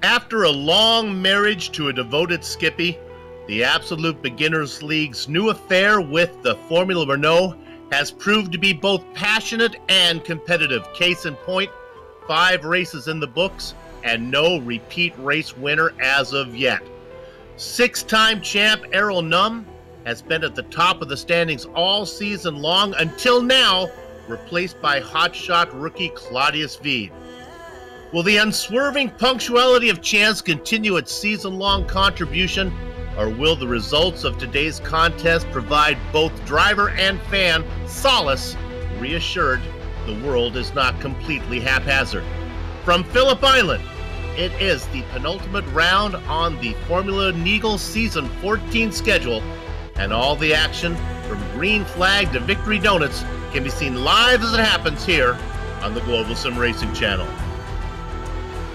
After a long marriage to a devoted Skippy, the Absolute Beginners League's new affair with the Formula Renault has proved to be both passionate and competitive. Case in point, 5 races in the books and no repeat race winner as of yet. 6-time champ Errol Num has been at the top of the standings all season long until now, replaced by hotshot rookie Claudius Veed. Will the unswerving punctuality of chance continue its season-long contribution, or will the results of today's contest provide both driver and fan solace, reassured the world is not completely haphazard? From Phillip Island, it is the penultimate round on the Formula Neagle Season 14 schedule, and all the action from green flag to victory donuts can be seen live as it happens here on the Global SimRacing Channel.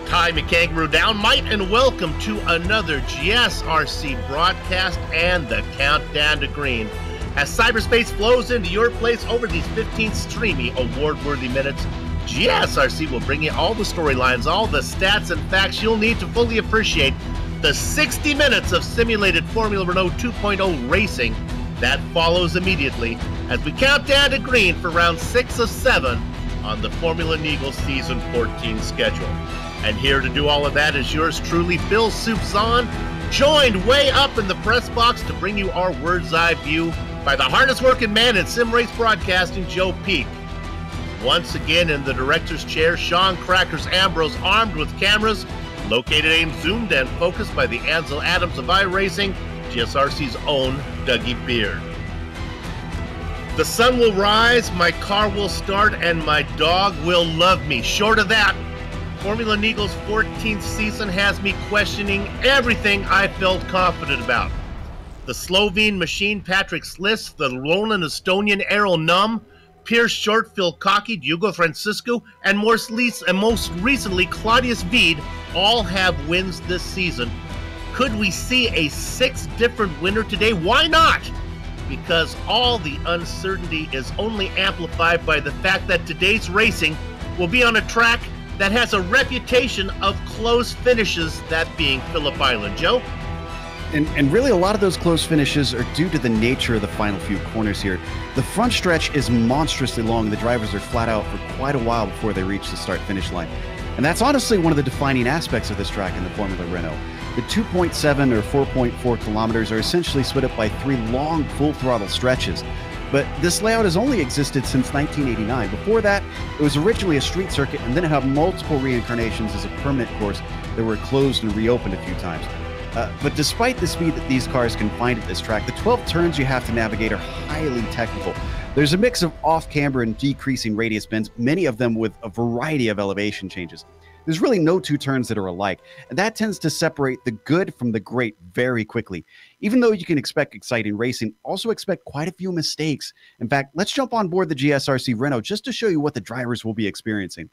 Tie me kangaroo down, might, and welcome to another GSRC broadcast and the countdown to green. As cyberspace flows into your place over these 15 streamy award-worthy minutes, GSRC will bring you all the storylines, all the stats and facts you'll need to fully appreciate the 60 minutes of simulated Formula Renault 2.0 racing that follows immediately as we count down to green for round 6 of 7 on the Formula Neagle Season 14 schedule. And here to do all of that is yours truly, Bill Soupzon, joined way up in the press box to bring you our bird's eye view by the hardest working man in sim race broadcasting, Joe Peak. Once again in the director's chair, Sean Crackers Ambrose, armed with cameras, located, aimed, zoomed, and focused by the Ansel Adams of iRacing, GSRC's own Dougie Beard. The sun will rise, my car will start, and my dog will love me. Short of that, Formula Neagle's 14th season has me questioning everything I felt confident about. The Slovene machine Patrick Sliss, the Roland Estonian Errol Num, Pierce Short, Phil Cocky, Diogo Francisco, and most recently Claudius Veed all have wins this season. Could we see a 6th different winner today? Why not? Because all the uncertainty is only amplified by the fact that today's racing will be on a track that has a reputation of close finishes, that being Phillip Island. Joe? And really a lot of those close finishes are due to the nature of the final few corners here. The front stretch is monstrously long. The drivers are flat out for quite a while before they reach the start-finish line. And that's honestly one of the defining aspects of this track in the Formula Renault. The 2.7 or 4.4 kilometers are essentially split up by 3 long full-throttle stretches. But this layout has only existed since 1989. Before that, it was originally a street circuit, and then it had multiple reincarnations as a permit course that were closed and reopened a few times. But despite the speed that these cars can find at this track, the 12 turns you have to navigate are highly technical. There's a mix of off-camber and decreasing radius bends, many of them with a variety of elevation changes. There's really no 2 turns that are alike, and that tends to separate the good from the great very quickly. Even though you can expect exciting racing, also expect quite a few mistakes. In fact, let's jump on board the GSRC Renault just to show you what the drivers will be experiencing.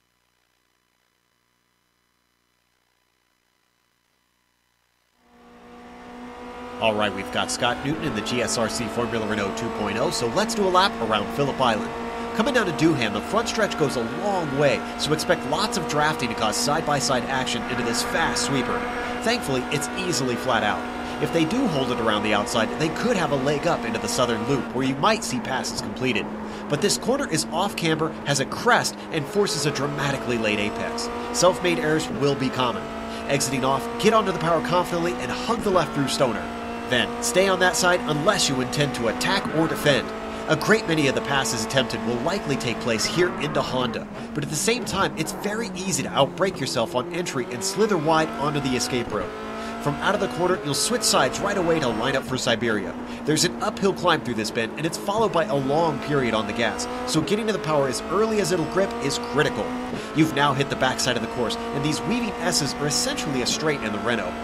All right, we've got Scott Newton in the GSRC Formula Renault 2.0, so let's do a lap around Phillip Island. Coming down to Dooham, the front stretch goes a long way, so expect lots of drafting to cause side-by-side action into this fast sweeper. Thankfully, it's easily flat out. If they do hold it around the outside, they could have a leg up into the southern loop, where you might see passes completed. But this corner is off-camber, has a crest, and forces a dramatically late apex. Self-made errors will be common. Exiting off, get onto the power confidently and hug the left through Stoner. Then, stay on that side unless you intend to attack or defend. A great many of the passes attempted will likely take place here into Honda, but at the same time, it's very easy to outbrake yourself on entry and slither wide onto the escape road. From out of the corner, you'll switch sides right away to line up for Siberia. There's an uphill climb through this bend, and it's followed by a long period on the gas, so getting to the power as early as it'll grip is critical. You've now hit the backside of the course, and these weaving S's are essentially a straight in the Renault.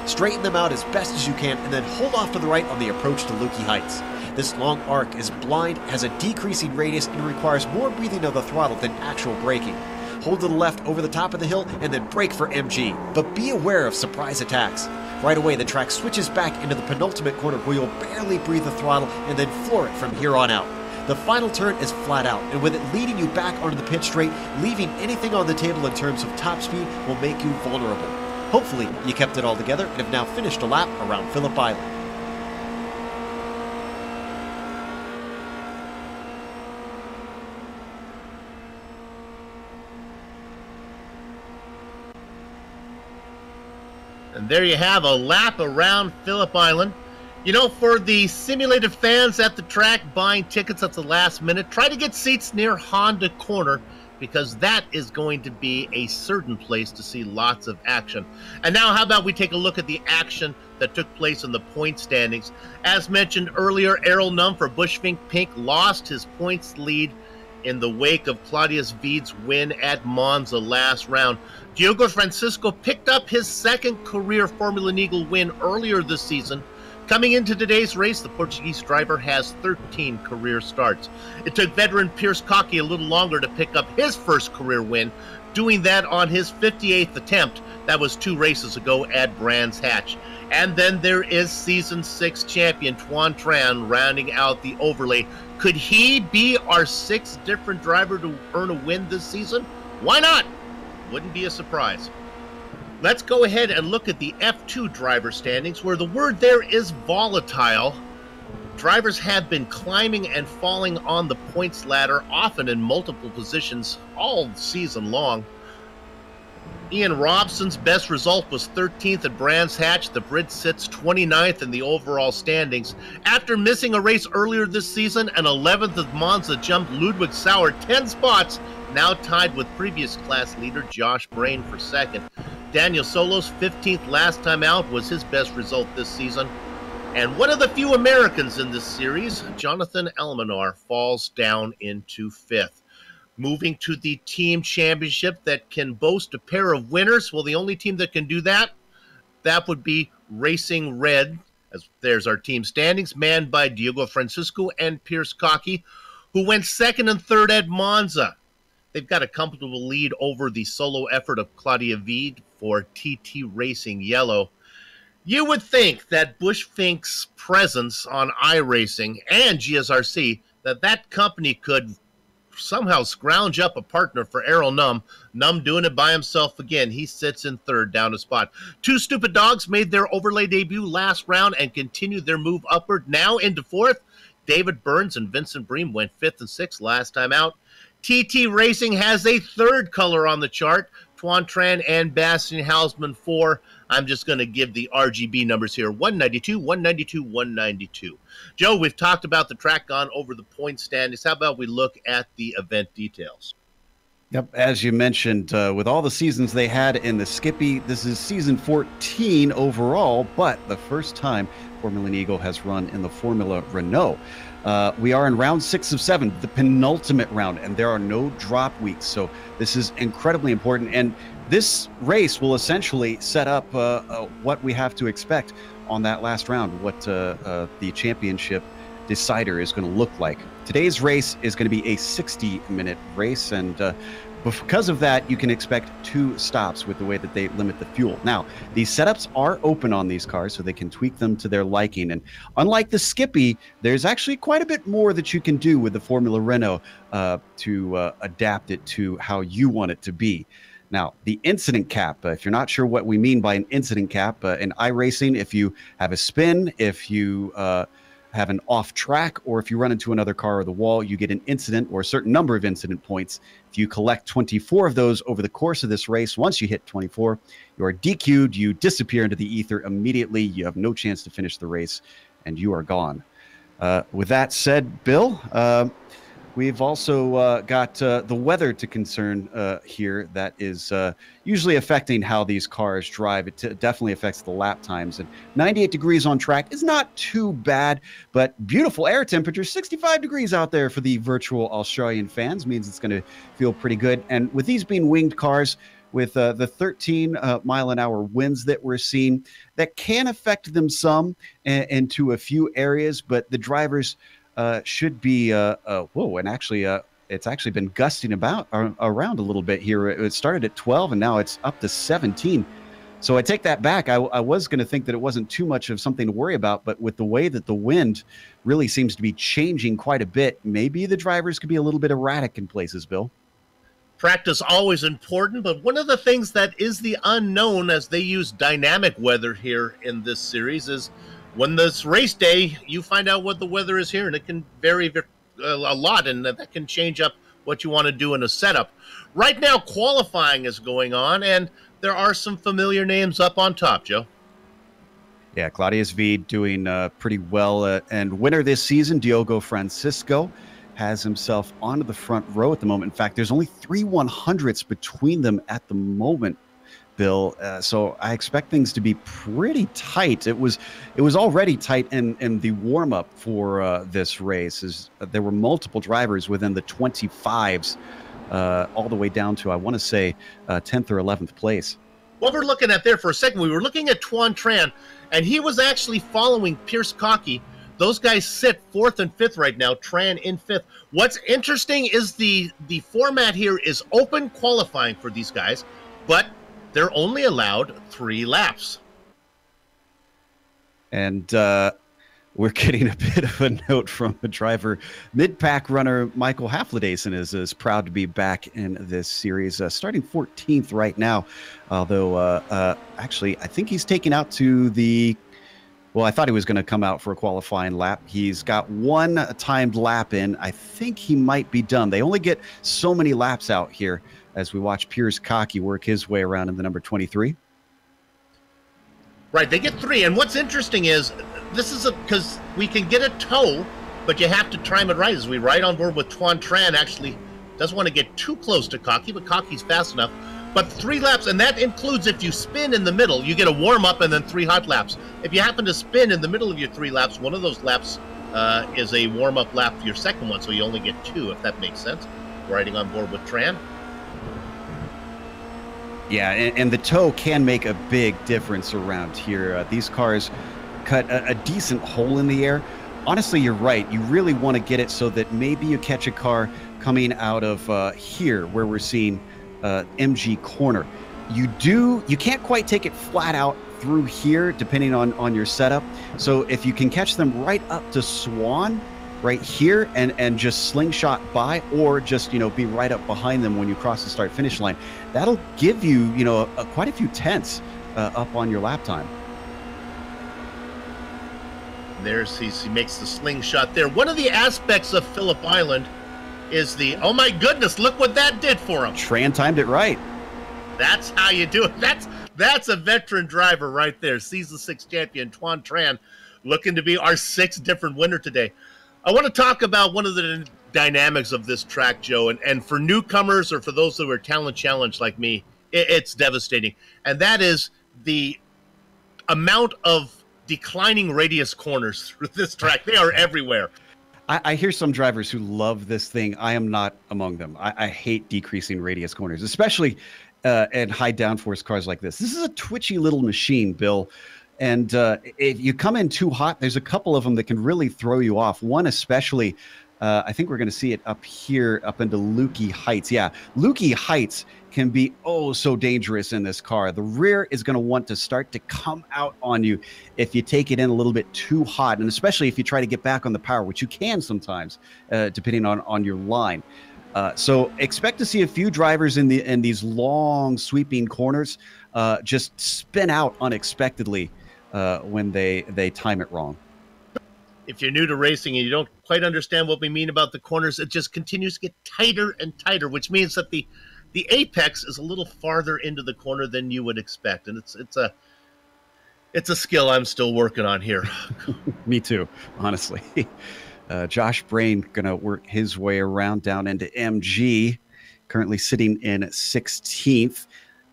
Straighten them out as best as you can, and then hold off to the right on the approach to Lukey Heights. This long arc is blind, has a decreasing radius, and requires more breathing of the throttle than actual braking. Hold to the left over the top of the hill, and then brake for MG. But be aware of surprise attacks. Right away, the track switches back into the penultimate corner where you'll barely breathe the throttle and then floor it from here on out. The final turn is flat out, and with it leading you back onto the pit straight, leaving anything on the table in terms of top speed will make you vulnerable. Hopefully, you kept it all together and have now finished a lap around Phillip Island. And there you have a lap around Phillip Island. You know, for the simulated fans at the track buying tickets at the last minute, try to get seats near Honda Corner, because that is going to be a certain place to see lots of action. And now how about we take a look at the action that took place in the point standings. As mentioned earlier, Errol Num for Bushfink Pink lost his points lead in the wake of Claudius Veed's win at Monza last round. Diogo Francisco picked up his second career Formula Neagle win earlier this season. Coming into today's race, the Portuguese driver has 13 career starts. It took veteran Pierce Cockey a little longer to pick up his first career win, doing that on his 58th attempt. That was 2 races ago at Brands Hatch. And then there is Season 6 champion Tuan Tran rounding out the overlay. Could he be our 6th different driver to earn a win this season? Why not? Wouldn't be a surprise. Let's go ahead and look at the F2 driver standings, where the word there is volatile. Drivers have been climbing and falling on the points ladder, often in multiple positions all season long. Ian Robson's best result was 13th at Brands Hatch. The Brit sits 29th in the overall standings. After missing a race earlier this season, an 11th at Monza jumped Ludwig Sauer 10 spots, now tied with previous class leader Josh Brain for second. Daniel Solos, 15th last time out, was his best result this season. And one of the few Americans in this series, Jonathan Almanar, falls down into 5th. Moving to the team championship that can boast a pair of winners. Well, the only team that can do that would be Racing Red. As there's our team standings, manned by Diogo Francisco and Pierce Cockey, who went 2nd and 3rd at Monza. They've got a comfortable lead over the solo effort of Claudia Veed for TT Racing Yellow. You would think that Bushfink's presence on iRacing and GSRC, that company could somehow scrounge up a partner for Errol Num. Num doing it by himself again. He sits in 3rd, down a spot. 2 Stupid Dogs made their overlay debut last round and continued their move upward, now into 4th. David Burns and Vincent Bream went 5th and 6th last time out. TT Racing has a 3rd color on the chart. Tuan Tran and Bastian Hausman 4. I'm just going to give the RGB numbers here. 192, 192, 192. Joe, we've talked about the track, gone over the point standings. How about we look at the event details? Yep, as you mentioned, with all the seasons they had in the Skippy, this is season 14 overall, but the first time Formula Neagle has run in the Formula Renault. We are in round 6 of 7, the penultimate round, and there are no drop weeks. So this is incredibly important. And this race will essentially set up what we have to expect on that last round, what the championship decider is going to look like. Today's race is going to be a 60-minute race, and because of that, you can expect 2 stops with the way that they limit the fuel. Now, these setups are open on these cars, so they can tweak them to their liking. And unlike the Skippy, there's actually quite a bit more that you can do with the Formula Renault to adapt it to how you want it to be. Now, the incident cap, if you're not sure what we mean by an incident cap, in iRacing, if you have a spin, if you have an off track, or if you run into another car or the wall, you get an incident or a certain number of incident points. If you collect 24 of those over the course of this race, once you hit 24, you are DQ'd, you disappear into the ether immediately, you have no chance to finish the race, and you are gone. With that said, Bill, we've also got the weather to concern here that is usually affecting how these cars drive. It definitely affects the lap times. And 98 degrees on track is not too bad, but beautiful air temperature, 65 degrees out there for the virtual Australian fans, means it's going to feel pretty good. And with these being winged cars, with the 13 mile-an-hour winds that we're seeing, that can affect them some into a few areas, but the drivers should be whoa, and actually it's actually been gusting around a little bit here. It started at 12 and now it's up to 17. So I take that back. I was going to think that it wasn't too much of something to worry about, but with the way that the wind really seems to be changing quite a bit, maybe the drivers could be a little bit erratic in places, Bill. Practice always important, but one of the things that is the unknown as they use dynamic weather here in this series is when this race day, you find out what the weather is here, and it can vary a lot, and that can change up what you want to do in a setup. Right now, qualifying is going on, and there are some familiar names up on top, Joe. Yeah, Claudius V doing pretty well. And winner this season, Diogo Francisco, has himself onto the front row at the moment. In fact, there's only 3 100ths between them at the moment, Bill. So I expect things to be pretty tight. It was already tight in the warm-up for this race. There were multiple drivers within the 25s all the way down to, I want to say, 10th or 11th place. What we're looking at there for a second, we were looking at Tuan Tran, and he was actually following Pierce Cockey. Those guys sit 4th and 5th right now, Tran in 5th. What's interesting is the format here is open qualifying for these guys, but they're only allowed 3 laps. And we're getting a bit of a note from the driver. Mid-pack runner Michael Haflidason is proud to be back in this series, starting 14th right now. Although, actually, I think he's taken out to the... Well, I thought he was going to come out for a qualifying lap. He's got 1 timed lap in. I think he might be done. They only get so many laps out here as we watch Piers Cockey work his way around in the number 23. Right, they get 3. And what's interesting is this is because we can get a tow, but you have to time it right. As we ride on board with Tuan Tran, actually doesn't want to get too close to Cockey, but Cockey's fast enough. But 3 laps, and that includes if you spin in the middle, you get a warm-up and then 3 hot laps. If you happen to spin in the middle of your 3 laps, one of those laps is a warm-up lap for your second one, so you only get 2, if that makes sense, riding on board with Tran. Yeah, and the tow can make a big difference around here. These cars cut a decent hole in the air. Honestly, you're right. You really want to get it so that maybe you catch a car coming out of here, where we're seeing MG corner. You can't quite take it flat out through here, depending on your setup. So if you can catch them right up to Swan, right here, and just slingshot by, or just be right up behind them when you cross the start-finish line, that'll give you quite a few tenths up on your lap time. He makes the slingshot there. One of the aspects of Phillip Island is oh my goodness, look what that did for him. Tran timed it right. That's how you do it. That's a veteran driver right there. Season 6 champion Tuan Tran, looking to be our 6th different winner today. I want to talk about one of the dynamics of this track, Joe, and for newcomers or for those that were talent challenged like me, it's devastating. And that is the amount of declining radius corners through this track. They are everywhere. I hear some drivers who love this thing. I am not among them. I hate decreasing radius corners, especially in high downforce cars like this. This is a twitchy little machine, Bill. And if you come in too hot, there's a couple of them that can really throw you off. One especially, I think we're going to see it up here, up into Lukey Heights. Yeah, Lukey Heights can be so dangerous in this car. The rear is going to want to start to come out on you if you take it in a little bit too hot, and especially if you try to get back on the power, which you can sometimes, depending on your line. So expect to see a few drivers in these long sweeping corners just spin out unexpectedly when they time it wrong. If you're new to racing and you don't quite understand what we mean about the corners, it just continues to get tighter and tighter, which means that the apex is a little farther into the corner than you would expect, and it's a skill I'm still working on here. Me too, honestly. Josh Brain gonna work his way around down into MG, currently sitting in 16th,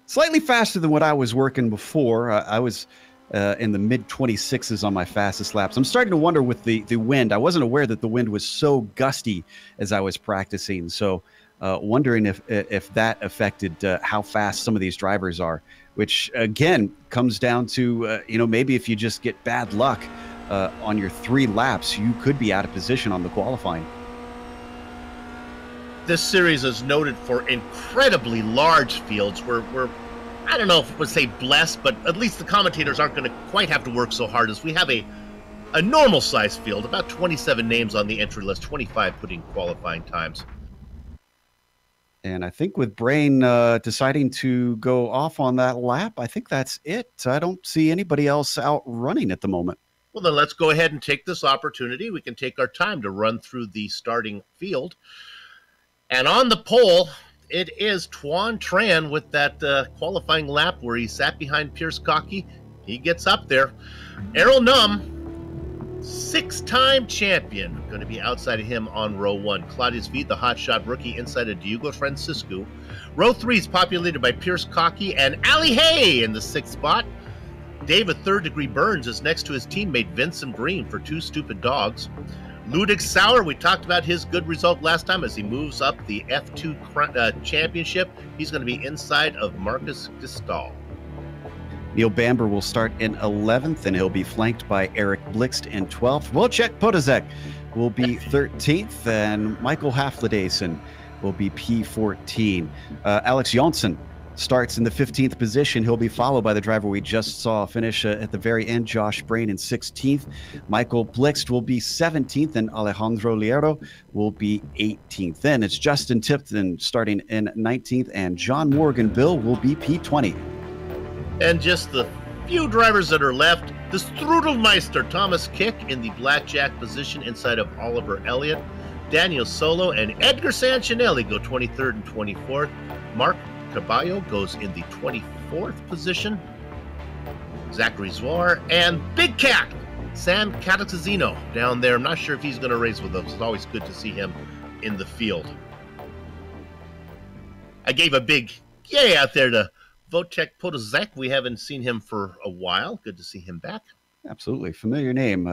slightly faster than what I was working before. I was in the mid 26s on my fastest laps. I'm starting to wonder with the wind. I wasn't aware that the wind was so gusty as I was practicing, so wondering if that affected how fast some of these drivers are, which again comes down to maybe if you just get bad luck on your 3 laps, you could be out of position on the qualifying. This series is noted for incredibly large fields. We're I don't know if I would say blessed, but at least the commentators aren't going to quite have to work so hard, as we have a normal size field, about 27 names on the entry list, 25 putting qualifying times. And I think with Brain deciding to go off on that lap, I think that's it. I don't see anybody else out running at the moment. Well, then let's go ahead and take this opportunity. We can take our time to run through the starting field. And on the pole, it is Tuan Tran with that qualifying lap where he sat behind Pierce Cocky. He gets up there. Errol Num, 6-time champion, going to be outside of him on row 1. Claudius Veed, the hotshot rookie, inside of Diego Francisco. Row 3 is populated by Pierce Cocky and Ali Hay in the 6th spot. David Third Degree Burns is next to his teammate Vincent Green for Two Stupid Dogs. Ludic Sauer, we talked about his good result last time as he moves up the F2 championship. He's going to be inside of Marcus Gestahl. Neil Bamber will start in 11th, and he'll be flanked by Eric Blixt in 12th. Wojciech Podozek will be 13th, and Michael Haflidason will be P14. Alex Jonsson starts in the 15th position. He'll be followed by the driver we just saw finish at the very end, Josh Brain, in 16th. Michael Blixt will be 17th, and Alejandro Liero will be 18th. Then it's Justin Tipton starting in 19th, and John Morgan Bill will be P20. And just the few drivers that are left, the Strudelmeister Thomas Kick in the blackjack position inside of Oliver Elliott. Daniel Solo and Edgar Sanchinelli go 23rd and 24th. Mark Caballo goes in the 24th position. Zachary Zwar and Big Cat, Sam Catazino down there. I'm not sure if he's going to race with us. It's always good to see him in the field. I gave a big yay out there to Wojciech Podozek. We haven't seen him for a while. Good to see him back. Absolutely. Familiar name.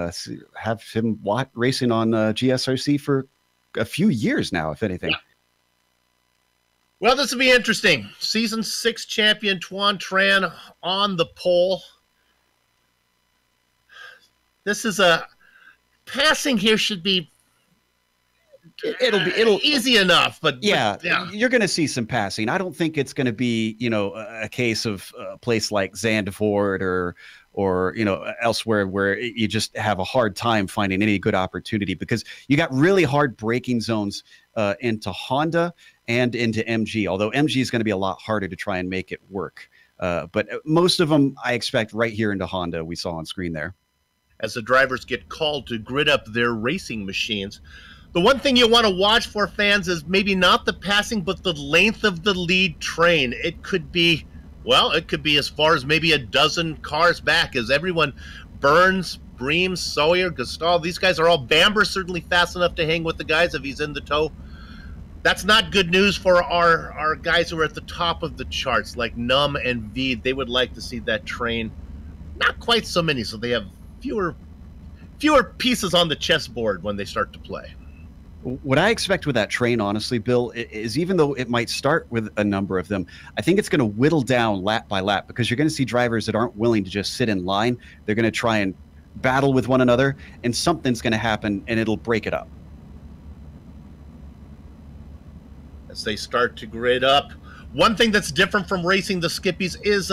Have him racing on GSRC for a few years now, if anything. Yeah. Well, this will be interesting. Season 6 champion Tuan Tran on the pole. This is a passing here should be it'll easy enough, but yeah, you're going to see some passing. I don't think it's going to be, a case of a place like Zandvoort or elsewhere where you just have a hard time finding any good opportunity, because you got really hard braking zones into Honda and into MG, although MG is going to be a lot harder to try and make it work. But most of them I expect right here into Honda, we saw on screen there. As the drivers get called to grid up their racing machines, the one thing you want to watch for, fans, is maybe not the passing, but the length of the lead train. It could be as far as maybe a dozen cars back, as everyone, Burns, Bream, Sawyer, Gestahl, these guys are all, Bamber certainly fast enough to hang with the guys if he's in the tow. That's not good news for our guys who are at the top of the charts, like Num and Veed. They would like to see that train. Not quite so many, so they have fewer pieces on the chessboard when they start to play. What I expect with that train, honestly, Bill, is even though it might start with a number of them, I think it's going to whittle down lap by lap, because you're going to see drivers that aren't willing to just sit in line. They're going to try and battle with one another, and something's going to happen, and it'll break it up. As they start to grid up, one thing that's different from racing the Skippies is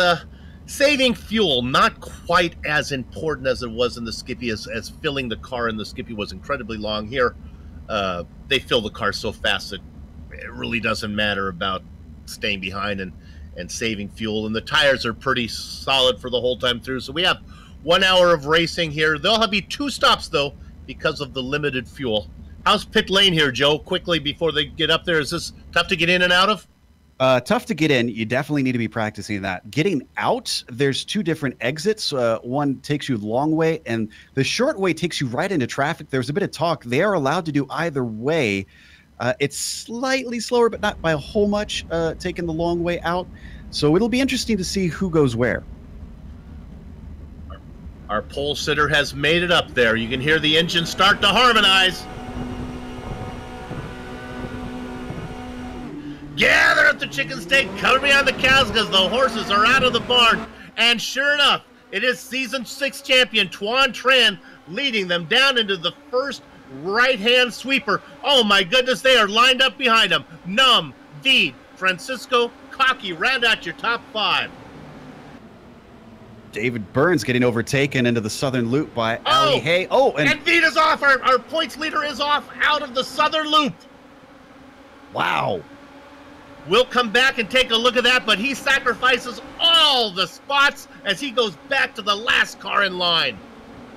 saving fuel. Not quite as important as it was in the Skippy, as filling the car in the Skippy was incredibly long. Here, they fill the car so fast that it really doesn't matter about staying behind and saving fuel. And the tires are pretty solid for the whole time through. So we have 1 hour of racing here. There'll be 2 stops, though, because of the limited fuel. How's pit lane here, Joe? Quickly, before they get up there, is this tough to get in and out of? Tough to get in. You definitely need to be practicing that. Getting out, there's 2 different exits. One takes you the long way, and the short way takes you right into traffic. There's a bit of talk. They are allowed to do either way. It's slightly slower, but not by a whole much, taking the long way out. So it'll be interesting to see who goes where. Our pole sitter has made it up there. You can hear the engine start to harmonize. Gather at the chicken steak, cover me on the cows, because the horses are out of the barn. And sure enough, it is Season 6 champion Tuan Tran leading them down into the first right-hand sweeper. Oh my goodness, they are lined up behind him. Num, Veed, Francisco, Cocky, round out your top 5. David Burns getting overtaken into the southern loop by Ali Hay. And Veed is off. Our points leader is off out of the southern loop. Wow. We'll come back and take a look at that, but he sacrifices all the spots as he goes back to the last car in line.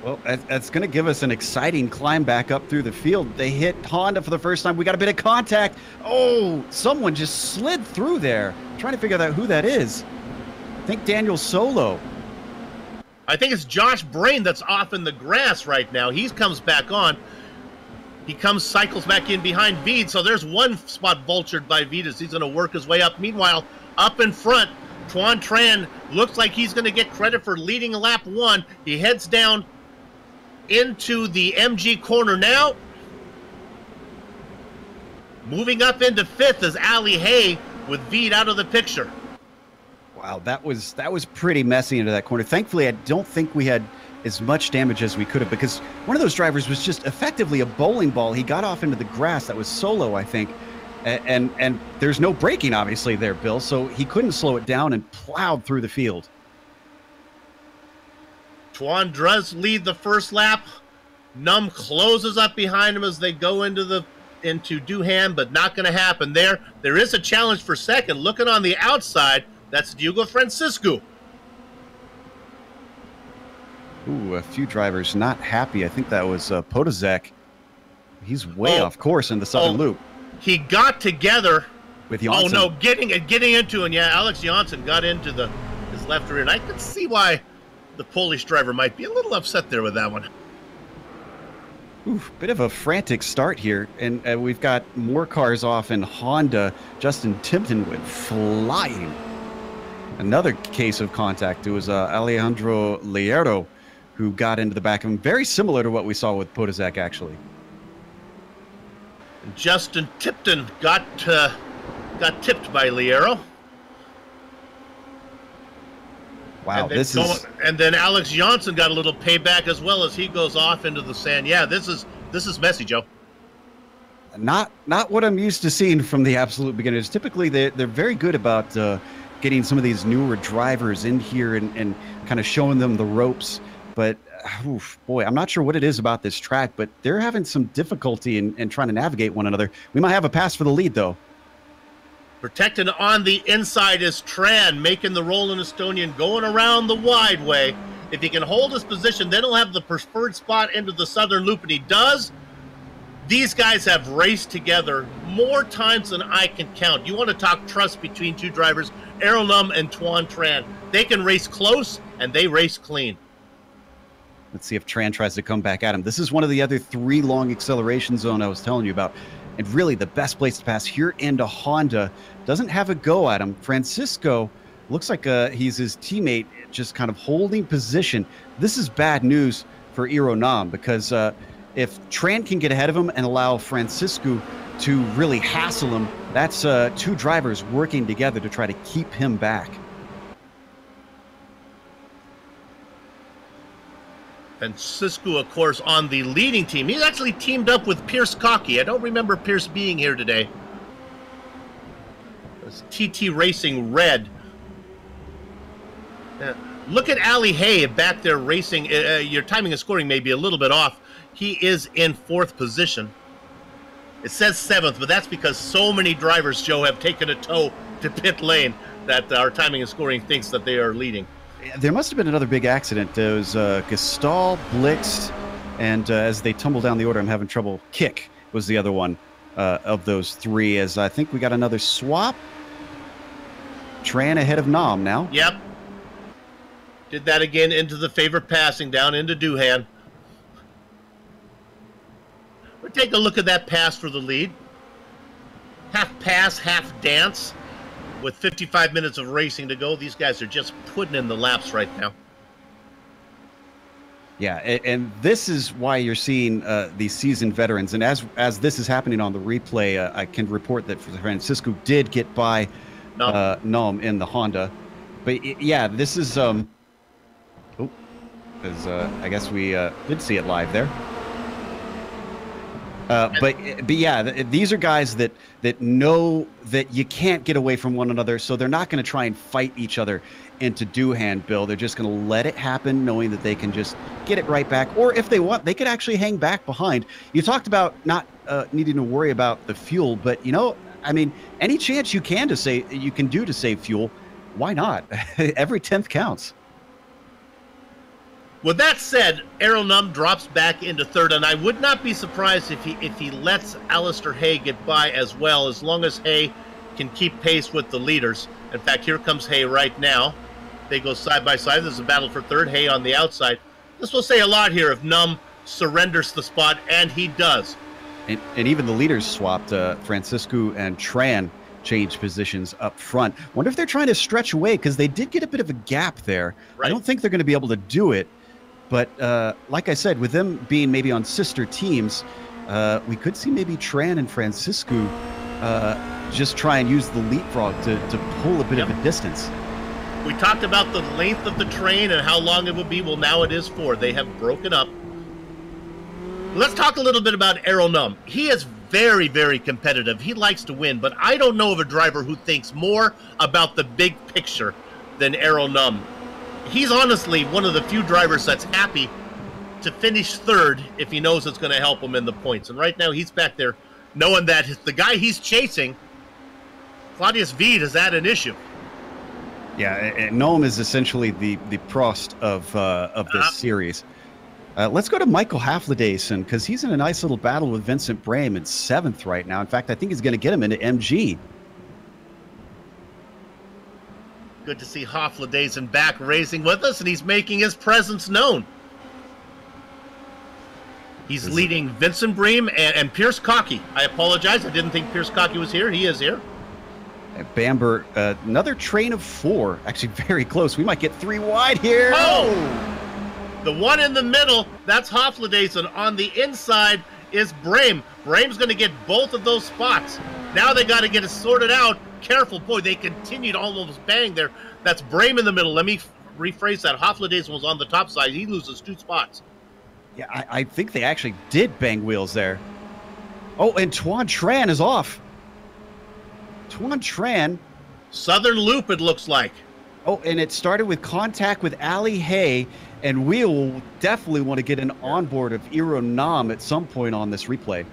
Well, that's going to give us an exciting climb back up through the field. They hit Honda for the first time. We got a bit of contact. Oh, someone just slid through there. I'm trying to figure out who that is. I think Daniel Solo. I think it's Josh Brain that's off in the grass right now. He comes back on. He cycles back in behind Veed, so there's one spot vultured by Veed as he's going to work his way up. Meanwhile, up in front, Tuan Tran looks like he's going to get credit for leading lap 1. He heads down into the MG corner now. Moving up into 5th is Ali Hay with Veed out of the picture. Wow, that was pretty messy into that corner. Thankfully, I don't think we had as much damage as we could have, because one of those drivers was just effectively a bowling ball. He got off into the grass. That was Solo, I think. And there's no braking, obviously, there, Bill, so he couldn't slow it down and plowed through the field. Tuan does lead the first lap. Num closes up behind him as they go into Duhan, but not going to happen there. There is a challenge for second. Looking on the outside, that's Diogo Francisco. Ooh, a few drivers not happy. I think that was Podazek. He's way off course in the southern loop. He got together with Janssen. Oh no, getting into it. Yeah, Alex Janssen got into his left rear, and I could see why the Polish driver might be a little upset there with that one. Ooh, bit of a frantic start here, and we've got more cars off in Honda. Justin Tipton went flying. Another case of contact. It was Alejandro Liero who got into the back of him. Very similar to what we saw with Podazek, actually. Justin Tipton got tipped by Liero. Wow, and then Alex Janssen got a little payback as well as he goes off into the sand. Yeah, this is messy, Joe. Not what I'm used to seeing from the absolute beginners. Typically, they're very good about getting some of these newer drivers in here and kind of showing them the ropes. But, oof, boy, I'm not sure what it is about this track, but they're having some difficulty in trying to navigate one another. We might have a pass for the lead, though. Protected on the inside is Tran, making the Roland Estonian, going around the wide way. If he can hold his position, then he'll have the preferred spot into the southern loop, and he does. These guys have raced together more times than I can count. You want to talk trust between two drivers, Errol Num and Tuan Tran. They can race close, and they race clean. Let's see if Tran tries to come back at him. This is one of the other 3 long acceleration zone I was telling you about. And really the best place to pass here into Honda. Doesn't have a go at him. Francisco looks like he's his teammate, just kind of holding position. This is bad news for Iro Nam, because if Tran can get ahead of him and allow Francisco to really hassle him, that's 2 drivers working together to try to keep him back. Francisco, of course, on the leading team. He's actually teamed up with Pierce Cockey. I don't remember Pierce being here today. It's TT Racing Red. Look at Ali Hay back there racing. Your timing and scoring may be a little bit off. He is in 4th position. It says 7th, but that's because so many drivers, Joe, have taken a tow to pit lane that our timing and scoring thinks that they are leading. There must have been another big accident. There was Gastal, Blix, and as they tumble down the order, I'm having trouble. Kick was the other one of those 3, as I think we got another swap. Tran ahead of Nam now. Yep. Did that again into the favorite passing down into Duhan. We'll take a look at that pass for the lead. Half pass, half dance. With 55 minutes of racing to go, these guys are just putting in the laps right now. Yeah, and this is why you're seeing these seasoned veterans. And as this is happening on the replay, I can report that Francisco did get by Nom in the Honda. But yeah, this is I guess we did see it live there. But yeah, these are guys that know that you can't get away from one another, so they're not going to try and fight each other into Duhan, Bill. They're just going to let it happen, knowing that they can just get it right back. Or if they want, they could actually hang back behind. You talked about not needing to worry about the fuel, but you know, I mean, any chance you can to save fuel, why not? Every 10th counts. With that said, Errol Num drops back into third, and I would not be surprised if he lets Alistair Hay get by as well, as long as Hay can keep pace with the leaders. In fact, here comes Hay right now. They go side by side. There's a battle for third. Hay on the outside. This will say a lot here if Num surrenders the spot, and he does. And even the leaders swapped. Francisco and Tran changed positions up front. Wonder if they're trying to stretch away, because they did get a bit of a gap there. Right. I don't think they're going to be able to do it. But like I said, with them being maybe on sister teams, we could see maybe Tran and Francisco just try and use the leapfrog to pull a bit of a distance. We talked about the length of the train and how long it would be. Well, now it is 4. They have broken up. Let's talk a little bit about Errol Num. He is very, very competitive. He likes to win, but I don't know of a driver who thinks more about the big picture than Errol Num. He's honestly one of the few drivers that's happy to finish third if he knows it's going to help him in the points. And right now he's back there knowing that the guy he's chasing, Claudius Veed, is at an issue. Yeah, and Nome is essentially the Prost of this series. Let's go to Michael Haflidason, because he's in a nice little battle with Vincent Brame in 7th right now. In fact, I think he's going to get him into MG. Good to see Haflidason back racing with us, and he's making his presence known. He's leading Vincent Brame and Pierce Cockey. I apologize. I didn't think Pierce Cockey was here. He is here. Bamber, another train of 4. Actually, very close. We might get 3 wide here. Oh! The one in the middle, that's Haflidason. On the inside is Brame. Brame's going to get both of those spots. Now they got to get it sorted out. Careful. Boy, they continue to almost bang there. That's Brame in the middle. Let me rephrase that. Haflidason was on the top side. He loses 2 spots. Yeah, I think they actually did bang wheels there. Oh, and Tuan Tran is off. Tuan Tran. Southern Loop, it looks like. Oh, and it started with contact with Ali Hay, and we will definitely want to get an onboard of Iro Nam at some point on this replay.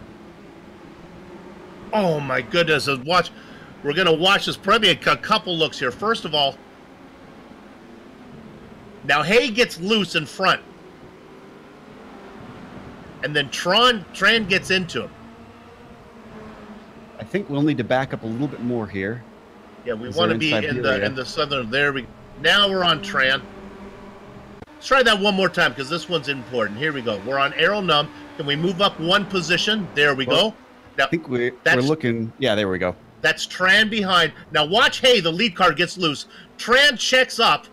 Oh, my goodness. We're going to watch this. Probably a couple looks here. First of all, now Hay gets loose in front. And then Tran gets into him. I think we'll need to back up a little bit more here. Yeah, we want to be in the southern. Now we're on Tran. Let's try that one more time, because this one's important. Here we go. We're on Errol Num. Can we move up one position? There we go. Now, I think we're looking. Yeah, there we go. That's Tran behind. Now watch Hay, the lead car gets loose. Tran checks up.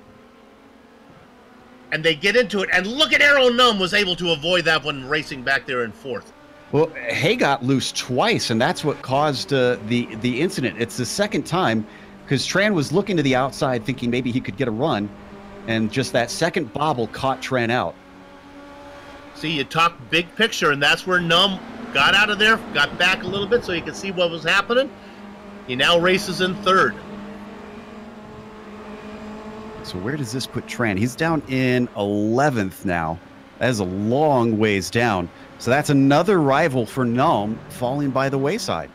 And they get into it. And look at Errol Num was able to avoid that one racing back there in 4th. Well, Hay got loose twice, and that's what caused the incident. It's the second time, because Tran was looking to the outside thinking maybe he could get a run, and just that second bobble caught Tran out. See, you talk big picture, and that's where Num got out of there, got back a little bit so you could see what was happening. He now races in 3rd. So where does this put Tran? He's down in 11th now. That is a long ways down. So that's another rival for Num falling by the wayside.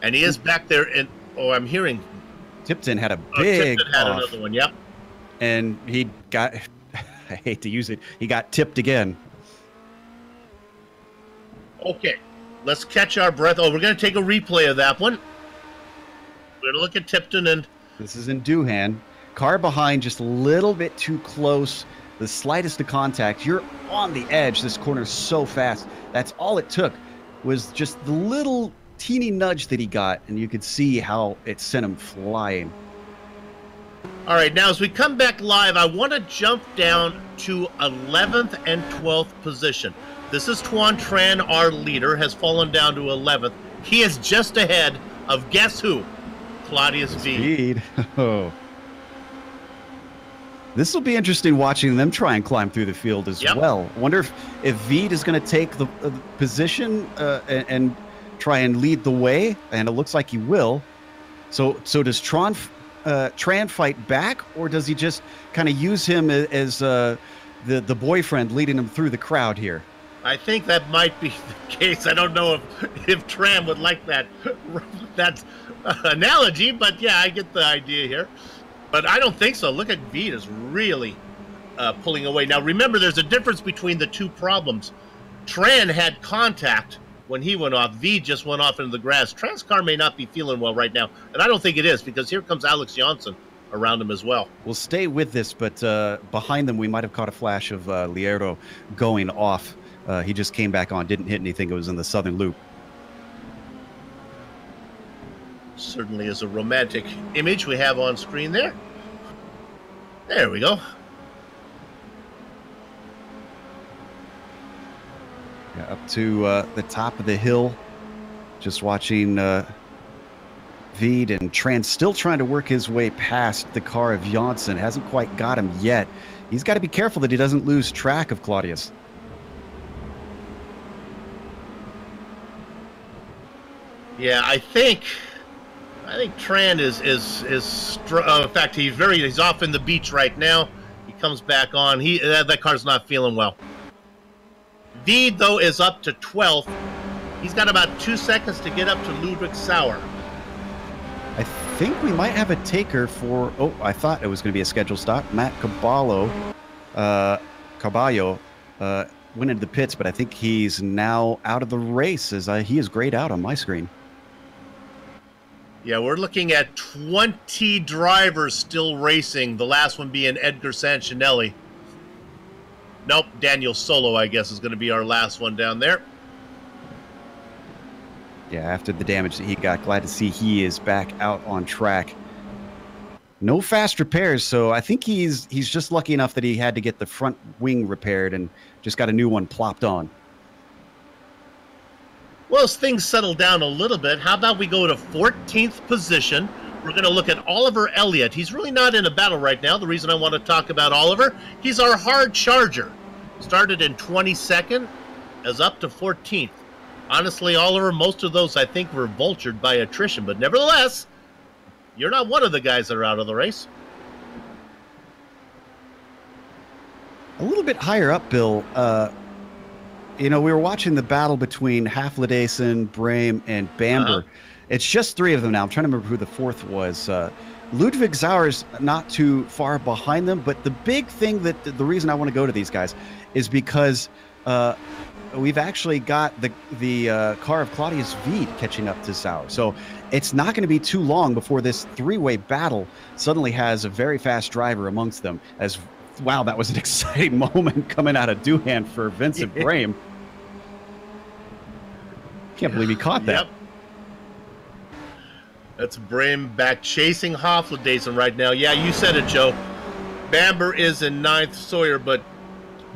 And he is back there in, I'm hearing. Tipton had a big Tipton had another one, yep. And he got, I hate to use it, he got tipped again. Okay, let's catch our breath. We're going to take a replay of that one. We're going to look at Tipton and... This is in Doohan. Car behind just a little bit too close. The slightest of contact. You're on the edge. This corner is so fast. That's all it took, was just the little teeny nudge that he got, and you could see how it sent him flying. All right, now as we come back live, I want to jump down to 11th and 12th position. This is Tuan Tran, our leader, has fallen down to 11th. He is just ahead of guess who? Claudius Veed. Oh. This will be interesting watching them try and climb through the field as well. I wonder if Veed is going to take the position and try and lead the way, and it looks like he will. So does Tran fight back, or does he just kind of use him as the boyfriend leading him through the crowd here? I think that might be the case. I don't know if Tran would like that analogy, but yeah, I get the idea here. But I don't think so. Look at Veed is really pulling away. Now, remember, there's a difference between the two problems. Tran had contact when he went off. Veed just went off into the grass. Tran's car may not be feeling well right now, and I don't think it is, because here comes Alex Johnson around him as well. We'll stay with this, but behind them, we might have caught a flash of Liero going off. He just came back on, didn't hit anything. It was in the southern loop. Certainly is a romantic image we have on screen there. There we go. Yeah, up to the top of the hill. Just watching Veed, and Tran still trying to work his way past the car of Janssen. Hasn't quite got him yet. He's got to be careful that he doesn't lose track of Claudius. Yeah, I think Tran is in fact, he's off in the beach right now. He comes back on. That car's not feeling well. Veed, though, is up to 12th. He's got about 2 seconds to get up to Ludwig Sauer. I think we might have a taker for... Oh, I thought it was going to be a scheduled stop. Matt Caballo went into the pits, but I think he's now out of the race, as he is grayed out on my screen. Yeah, we're looking at 20 drivers still racing, the last one being Edgar Sanchinelli. Nope, Daniel Solo, I guess, is going to be our last one down there. Yeah, after the damage that he got, glad to see he is back out on track. No fast repairs, so I think he's just lucky enough that he had to get the front wing repaired and just got a new one plopped on. Well, as things settle down a little bit, how about we go to 14th position? We're going to look at Oliver Elliott. He's really not in a battle right now. The reason I want to talk about Oliver, he's our hard charger. Started in 22nd, is up to 14th. Honestly, Oliver, most of those I think were vultured by attrition, but nevertheless, you're not one of the guys that are out of the race. A little bit higher up, Bill. You know, we were watching the battle between Haflidason, Brame, and Bamber. It's just 3 of them now. I'm trying to remember who the 4th was. Ludwig Sauer's not too far behind them, but the big thing that the reason I want to go to these guys is because we've actually got the car of Claudius Veed catching up to Sauer. So it's not going to be too long before this 3-way battle suddenly has a very fast driver amongst them. As wow, that was an exciting moment coming out of Doohan for Vincent Brame. Can't believe he caught that. Yep. That's Brame back chasing Haflidason right now. Yeah, you said it, Joe. Bamber is in 9th, Sawyer, but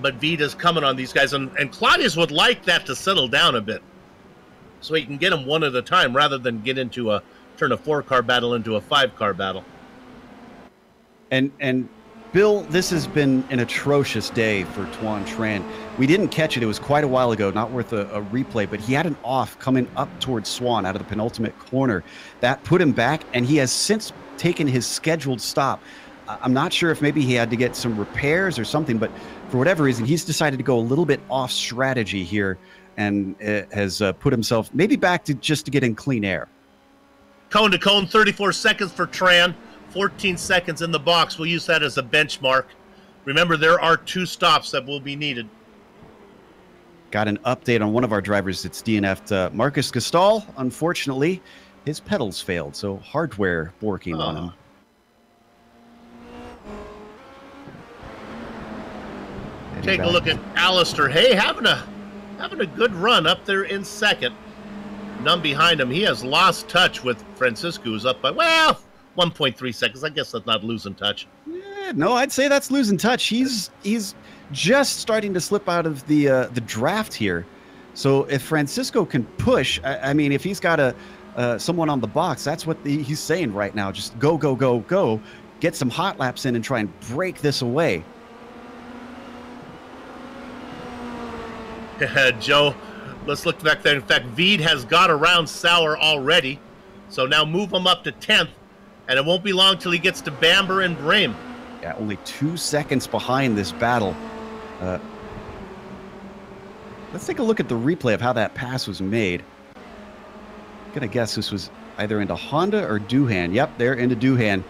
Veda's coming on these guys. And Claudius would like that to settle down a bit so he can get them one at a time rather than get into turn a 4-car battle into a 5-car battle. And Bill, this has been an atrocious day for Tuan Tran. We didn't catch it. It was quite a while ago, not worth a replay, but he had an off coming up towards Swan out of the penultimate corner. That put him back, and he has since taken his scheduled stop. I'm not sure if maybe he had to get some repairs or something, but for whatever reason, he's decided to go a little bit off strategy here and has put himself maybe back to just to get in clean air. Cone to cone, 34 seconds for Tran. 14 seconds in the box. We'll use that as a benchmark. Remember, there are 2 stops that will be needed. Got an update on one of our drivers that's DNF'd. Marcus Gastal, unfortunately, his pedals failed, so hardware working on him. Take a look at Alistair Hay having a good run up there in 2nd. None behind him. He has lost touch with Francisco, who's up by, well, 1.3 seconds. I guess that's not losing touch. Yeah, no, I'd say that's losing touch. He's just starting to slip out of the draft here. So if Francisco can push, I mean, if he's got someone on the box, that's what he's saying right now. Just go, go, go, go. Get some hot laps in and try and break this away. Joe, let's look back there. In fact, Veed has got around Sauer already. So now move him up to 10th. And it won't be long till he gets to Bamber and Brame. Yeah, only 2 seconds behind this battle. Let's take a look at the replay of how that pass was made. I'm gonna guess this was either into Honda or Doohan. Yep, they're into Doohan.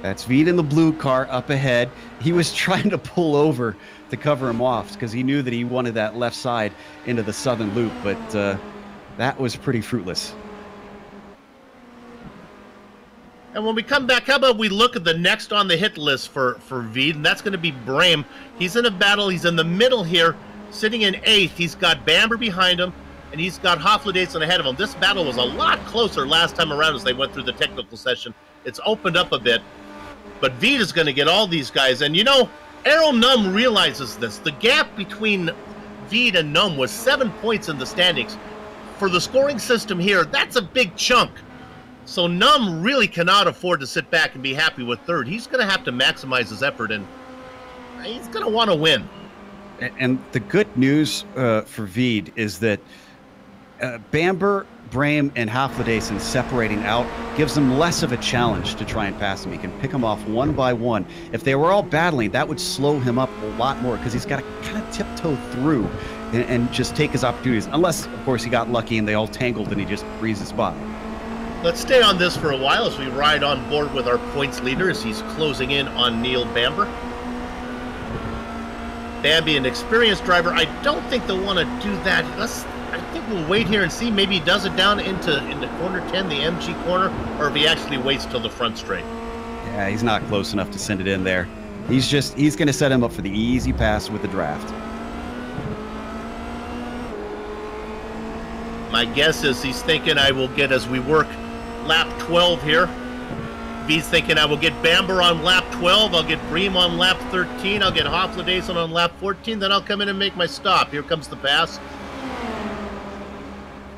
That's Veed in the blue car up ahead. He was trying to pull over to cover him off because he knew that he wanted that left side into the southern loop, but that was pretty fruitless. And when we come back, how about we look at the next on the hit list for Veed, and that's going to be Brame. He's in a battle. He's in the middle here, sitting in 8th. He's got Bamber behind him, and he's got Hofladeson ahead of him. This battle was a lot closer last time around as they went through the technical session. It's opened up a bit, but Veed is going to get all these guys. And, you know, Aero Num realizes this. The gap between Veed and Num was 7 points in the standings. For the scoring system here, that's a big chunk. So Num really cannot afford to sit back and be happy with 3rd. He's going to have to maximize his effort, and he's going to want to win. And the good news for Veed is that Bamber, Brame, and Hofladeson separating out gives him less of a challenge to try and pass him. He can pick them off one by one. If they were all battling, that would slow him up a lot more because he's got to kind of tiptoe through and just take his opportunities. Unless, of course, he got lucky and they all tangled and he just breezes by. Let's stay on this for a while as we ride on board with our points leader as he's closing in on Neil Bamber. Bambi, an experienced driver. I don't think they'll want to do that. I think we'll wait here and see. Maybe he does it down into corner 10, the MG corner, or if he actually waits till the front straight. Yeah, he's not close enough to send it in there. He's going to set him up for the easy pass with the draft. My guess is he's thinking I will get, as we work lap 12 here, Veed's thinking I will get Bamber on lap 12, I'll get Bream on lap 13, I'll get Hofladeson on lap 14, then I'll come in and make my stop. Here comes the pass.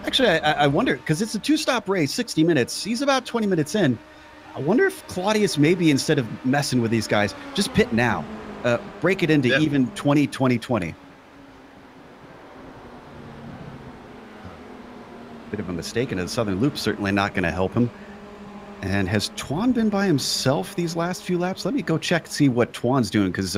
Actually, I wonder, because it's a 2-stop race, 60 minutes. He's about 20 minutes in. I wonder if Claudius maybe, instead of messing with these guys, just pit now. Break it into even 20, 20, 20. Bit of a mistake into the southern loop, certainly not going to help him. And has Tuan been by himself these last few laps? Let me go check and see what Tuan's doing, because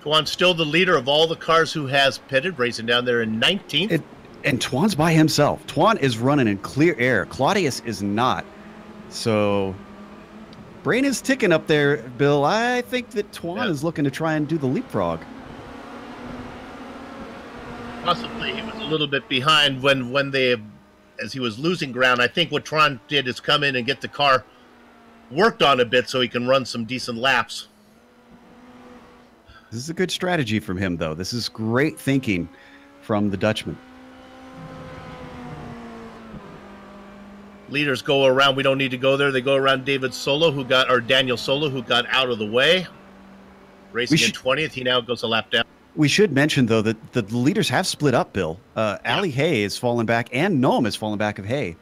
Tuan's still the leader of all the cars who has pitted, racing down there in 19th. And Tuan's by himself. Tuan is running in clear air. Claudius is not. So brain is ticking up there, Bill. I think that Tuan is looking to try and do the leapfrog. Possibly he was a little bit behind when they, as he was losing ground. I think what Tron did is come in and get the car worked on a bit so he can run some decent laps. This is a good strategy from him, though. This is great thinking from the Dutchman. Leaders go around. We don't need to go there. They go around Daniel Solo, who got out of the way. Racing in 20th. He now goes a lap down. We should mention, though, that the leaders have split up, Bill. Ali Hay has fallen back, and Noam has fallen back of Hay.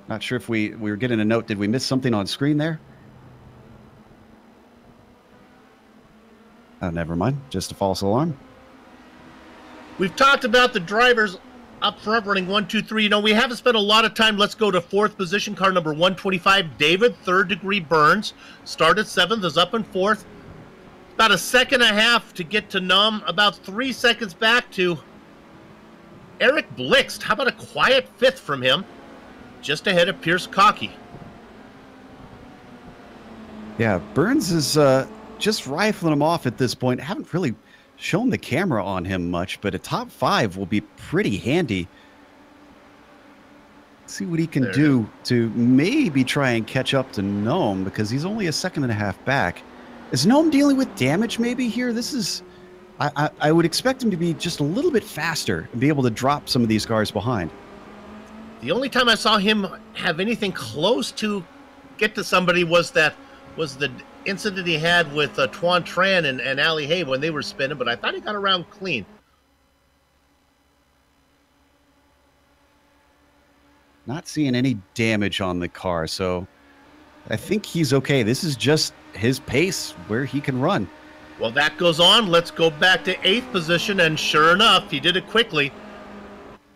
Not sure if we were getting a note. Did we miss something on screen there? Oh, never mind. Just a false alarm. We've talked about the drivers up front running 1, 2, 3. You know, we haven't spent a lot of time. Let's go to 4th position, car number 125, David, 3rd degree Burns. Started 7th, is up in 4th. About a second and a half to get to Num. About 3 seconds back to Eric Blixt. How about a quiet 5th from him? Just ahead of Pierce Cockey. Yeah, Burns is just rifling him off at this point. Haven't really shown the camera on him much, but a top 5 will be pretty handy. See what he can do to maybe try and catch up to Noam, because he's only a second and a half back. Is Noam dealing with damage maybe here? This is, I would expect him to be just a little bit faster and be able to drop some of these cars behind. The only time I saw him have anything close to get to somebody was the incident he had with Tuan Tran and Ali Hay when they were spinning, but I thought he got around clean. Not seeing any damage on the car, so I think he's okay. This is just his pace where he can run. Well, that goes on. Let's go back to 8th position, and sure enough, he did it quickly.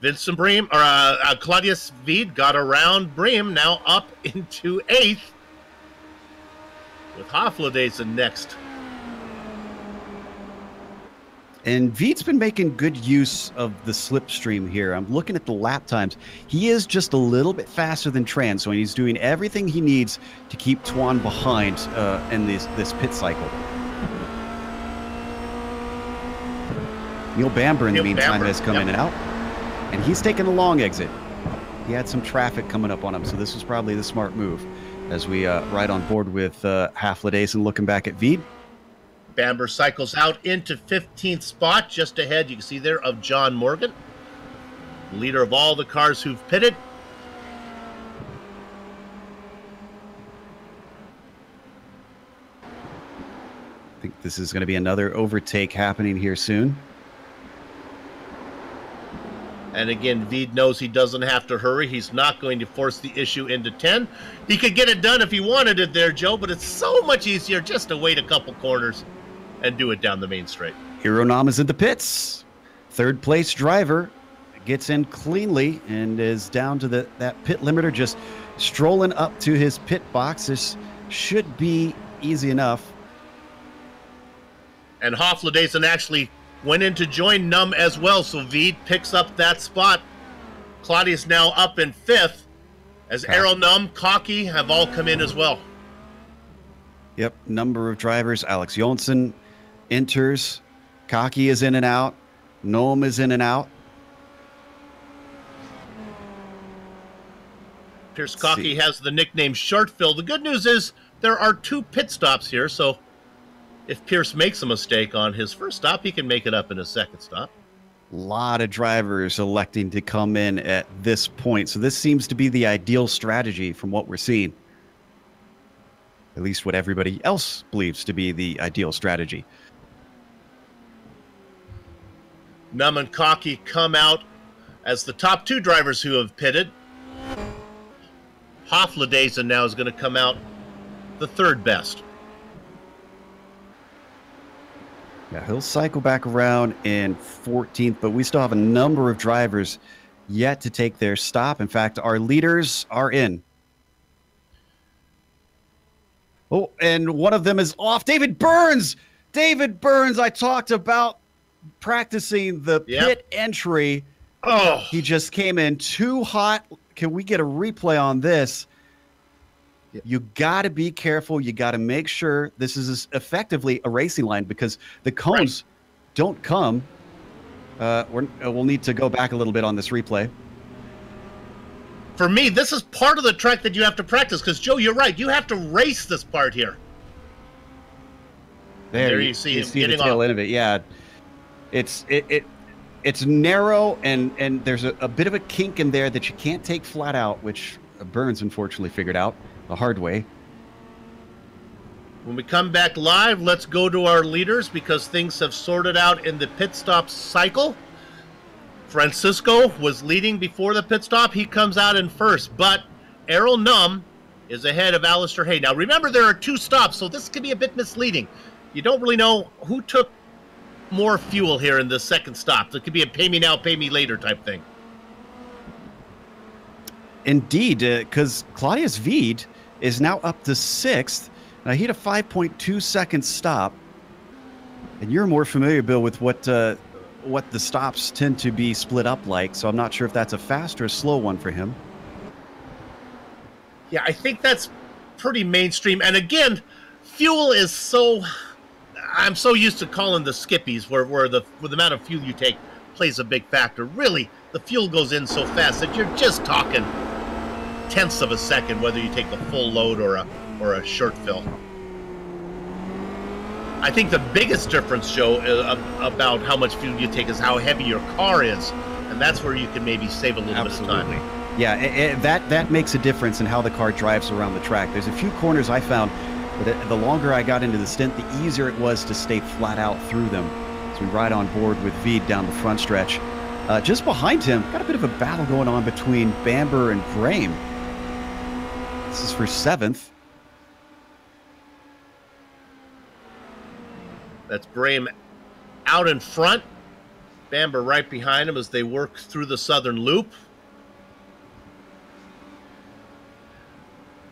Vincent Bream, or Claudius Veed got around Bream, now up into 8th. with Hofladason next. And Veed's been making good use of the slipstream here. I'm looking at the lap times. He is just a little bit faster than Tran, so he's doing everything he needs to keep Tuan behind in this pit cycle. Neil Bamber, in the meantime, has come in and out, and he's taking the long exit. He had some traffic coming up on him, so this was probably the smart move as we ride on board with Hofladason looking back at Veed. Bamber cycles out into 15th spot, just ahead, you can see there, of John Morgan, leader of all the cars who've pitted. I think this is going to be another overtake happening here soon. And again, Veed knows he doesn't have to hurry. He's not going to force the issue into 10. He could get it done if he wanted it there, Joe, but it's so much easier just to wait a couple corners and do it down the main straight. Hiro Nam is in the pits. Third place driver gets in cleanly and is down to that pit limiter, just strolling up to his pit box. This should be easy enough. And Hofladason actually went in to join Num as well, so Veed picks up that spot. Claudius now up in 5th, as Errol Num, Cocky have all come in as well. Yep, number of drivers. Alex Jonsson enters. Cocky is in and out. Nome is in and out. Pierce Cocky has the nickname Shortfill. The good news is there are 2 pit stops here, so if Pierce makes a mistake on his first stop, he can make it up in his second stop. A lot of drivers electing to come in at this point, so this seems to be the ideal strategy from what we're seeing. At least what everybody else believes to be the ideal strategy. Num and Cocky come out as the top 2 drivers who have pitted. Hofladason now is going to come out the 3rd best. Yeah, he'll cycle back around in 14th, but we still have a number of drivers yet to take their stop. In fact, our leaders are in. Oh, and one of them is off. David Burns! David Burns, I talked about practicing the pit entry. Oh, he just came in too hot. Can we get a replay on this? You got to be careful. You got to make sure this is effectively a racing line because the cones don't come. We'll need to go back a little bit on this replay. For me, this is part of the track that you have to practice because, Joe, you're right. You have to race this part here. There you see him getting the tail off. End of it. Yeah, it's narrow and there's a bit of a kink in there that you can't take flat out, which Burns unfortunately figured out the hard way. When we come back live, let's go to our leaders because things have sorted out in the pit stop cycle. Francisco was leading before the pit stop. He comes out in 1st, but Errol Num is ahead of Alistair Hay. Now, remember, there are 2 stops, so this could be a bit misleading. You don't really know who took more fuel here in the 2nd stop. It could be a pay me now, pay me later type thing. Indeed, because Claudius Veed is now up to 6th. Now, he had a 5.2 second stop. And you're more familiar, Bill, with what the stops tend to be split up like. So I'm not sure if that's a fast or a slow one for him. Yeah, I think that's pretty mainstream. And again, fuel is so... I'm so used to calling the skippies where the amount of fuel you take plays a big factor. Really, the fuel goes in so fast that you're just talking tenths of a second whether you take a full load or a short fill. I think the biggest difference, Joe, about how much fuel you take is how heavy your car is, and that's where you can maybe save a little bit of time. Yeah, that makes a difference in how the car drives around the track. There's a few corners I found that the longer I got into the stint, the easier it was to stay flat out through them. So we ride on board with Veed down the front stretch. Just behind him, got a bit of a battle going on between Bamber and Brame. This is for 7th. That's Brame out in front. Bamber right behind him as they work through the southern loop.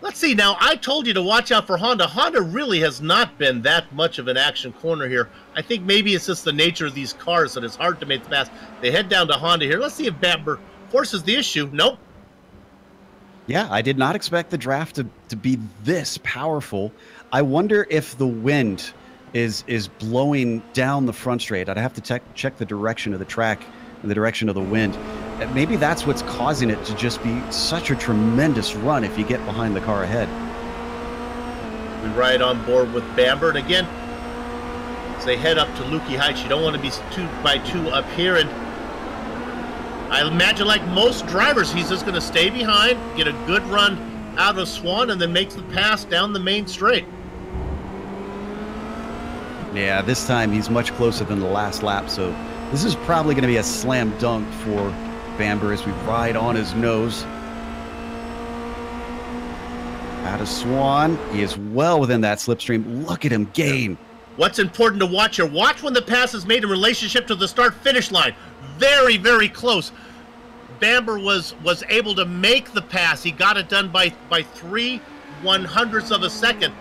Let's see now. I told you to watch out for Honda. Honda really has not been that much of an action corner here. I think maybe it's just the nature of these cars that it's hard to make the pass. They head down to Honda here. Let's see if Bamber forces the issue. Nope. Yeah, I did not expect the draft to be this powerful. I wonder if the wind is blowing down the front straight. I'd have to check the direction of the track and the direction of the wind. And maybe that's what's causing it to just be such a tremendous run if you get behind the car ahead. We ride on board with Bamber, and again, as they head up to Lukey Heights, you don't want to be 2 by 2 up here, and I imagine like most drivers, he's just going to stay behind, get a good run out of Swan, and then makes the pass down the main straight. Yeah, this time he's much closer than the last lap, so this is probably going to be a slam dunk for Bamber as we ride on his nose. Out of Swan, he is well within that slipstream. Look at him gain. What's important to watch here? Watch when the pass is made in relationship to the start-finish line. Very, very close. Bamber was able to make the pass. He got it done by 3/100ths of a second.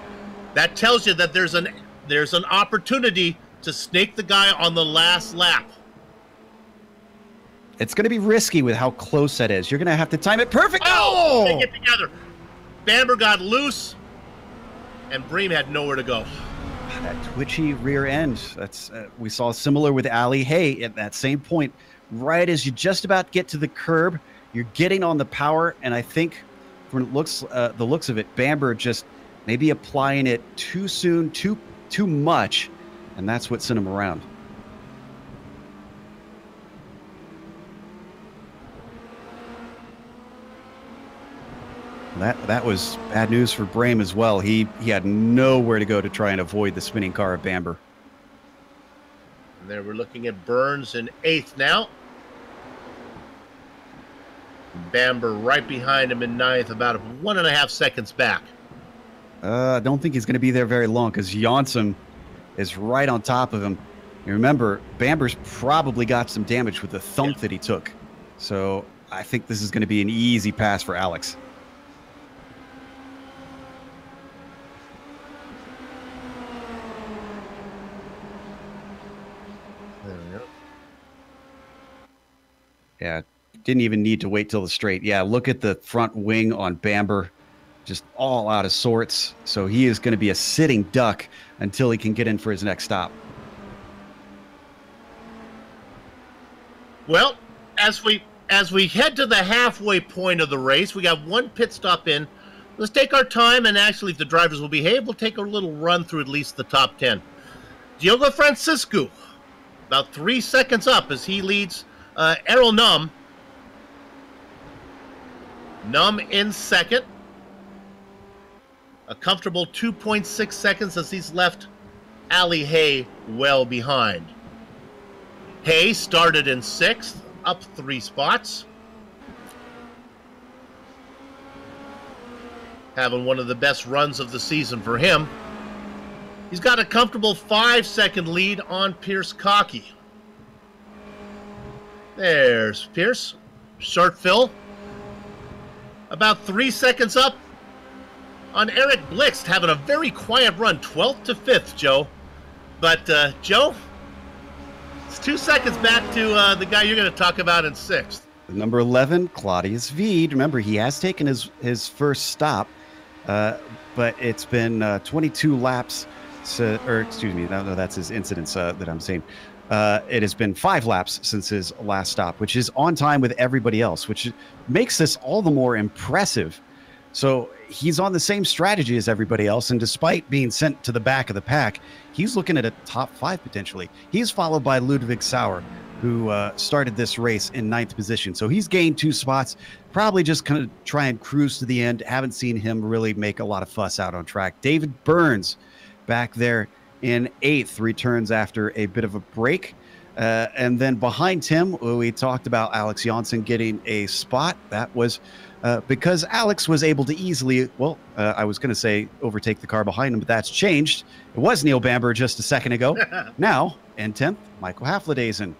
That tells you that there's an opportunity to snake the guy on the last lap. It's going to be risky with how close that is. You're going to have to time it perfect. Oh! They get together. Bamber got loose, and Bream had nowhere to go. That twitchy rear end. That's we saw similar with Ali Hay at that same point. Right as you just about get to the curb, you're getting on the power, and I think from the looks of it, Bamber just maybe applying it too soon, too much, and that's what sent him around. That was bad news for Brame as well. He had nowhere to go to try and avoid the spinning car of Bamber. And there we're looking at Burns in 8th now. Bamber right behind him in 9th, about 1.5 seconds back. I don't think he's going to be there very long because Janssen is right on top of him. You remember, Bamber's probably got some damage with the thump that he took. So I think this is going to be an easy pass for Alex. There we go. Yeah, didn't even need to wait till the straight. Yeah, look at the front wing on Bamber. Just all out of sorts. So he is going to be a sitting duck until he can get in for his next stop. Well, as we head to the halfway point of the race, we got one pit stop in. Let's take our time, and actually, if the drivers will behave, we'll take a little run through at least the top 10. Diogo Francisco, about 3 seconds up as he leads Errol Num. Num in second. A comfortable 2.6 seconds as he's left Ali Hay well behind. Hay started in 6th, up 3 spots. Having one of the best runs of the season for him. He's got a comfortable 5-second lead on Pierce Cockey. There's Pierce. Short Phil. About 3 seconds up on Eric Blixt, having a very quiet run, 12th to 5th, Joe. But, Joe, it's 2 seconds back to the guy you're going to talk about in 6th. Number 11, Claudius Veed. Remember, he has taken his first stop, but it's been 22 laps, or excuse me, no, that's his incidents that I'm saying. It has been 5 laps since his last stop, which is on time with everybody else, which makes this all the more impressive. So he's on the same strategy as everybody else, and despite being sent to the back of the pack, he's looking at a top 5 potentially. He's followed by Ludwig Sauer, who started this race in 9th position. So he's gained 2 spots, probably just going to try and cruise to the end. Haven't seen him really make a lot of fuss out on track. David Burns back there in 8th, returns after a bit of a break. And then behind him, we talked about Alex Janssen getting a spot. That was because Alex was able to easily, well, I was going to say overtake the car behind him, but that's changed. It was Neil Bamber just a second ago. Now, in 10th, Michael Haflidazen.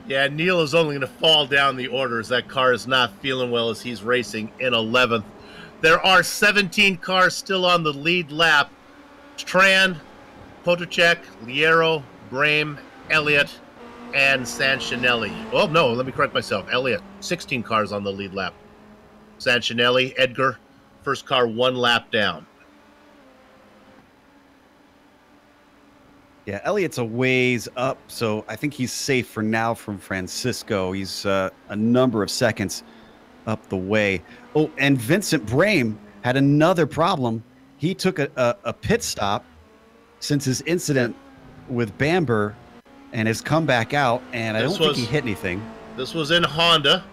Yeah, Neil is only going to fall down the order as that car is not feeling well as he's racing in 11th. There are 17 cars still on the lead lap. Tran, Potacek, Liero, Brame, Elliott, and Sanchinelli. Oh, no, let me correct myself. Elliott, 16 cars on the lead lap. Sanchinelli, Edgar, first car 1 lap down. Yeah, Elliott's a ways up, so I think he's safe for now from Francisco. He's a number of seconds up the way. Oh, and Vincent Brame had another problem. He took a pit stop since his incident with Bamber and has come back out, and I don't think he hit anything. This was in Honda.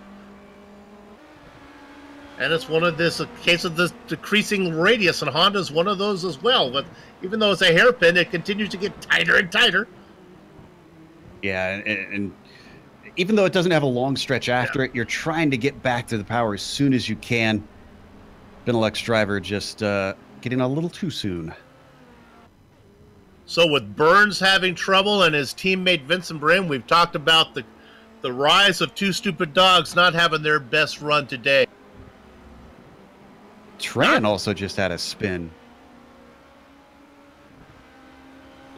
And it's one of this, a case of the decreasing radius, and Honda's one of those as well. But even though it's a hairpin, it continues to get tighter and tighter. Yeah, and even though it doesn't have a long stretch after it, you're trying to get back to the power as soon as you can. Benelux driver just getting a little too soon. So with Burns having trouble and his teammate Vincent Brame, we've talked about the rise of two stupid dogs not having their best run today. Tran also just had a spin.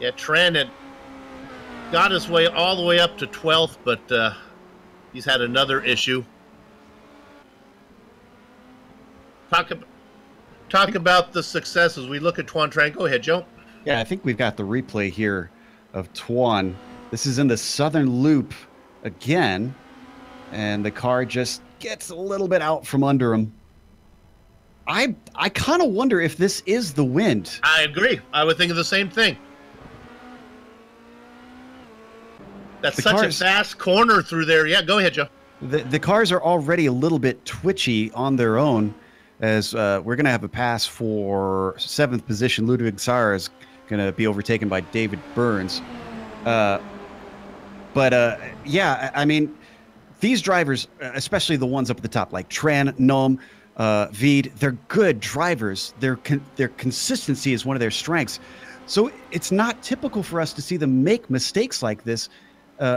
Yeah, Tran had got his way all the way up to 12th, but he's had another issue. Talk about the success as we look at Tuan Tran. Go ahead, Joe. Yeah, I think we've got the replay here of Tuan. This is in the southern loop again, and the car just gets a little bit out from under him. I kind of wonder if this is the wind. I agree. I would think of the same thing. That's such a fast corner through there. Yeah, go ahead, Joe. The cars are already a little bit twitchy on their own, as we're going to have a pass for 7th position. Ludwig Saar is going to be overtaken by David Burns. Yeah, I mean, these drivers, especially the ones up at the top, like Tran, Noam, Veed, they're good drivers. Their consistency is one of their strengths. So it's not typical for us to see them make mistakes like this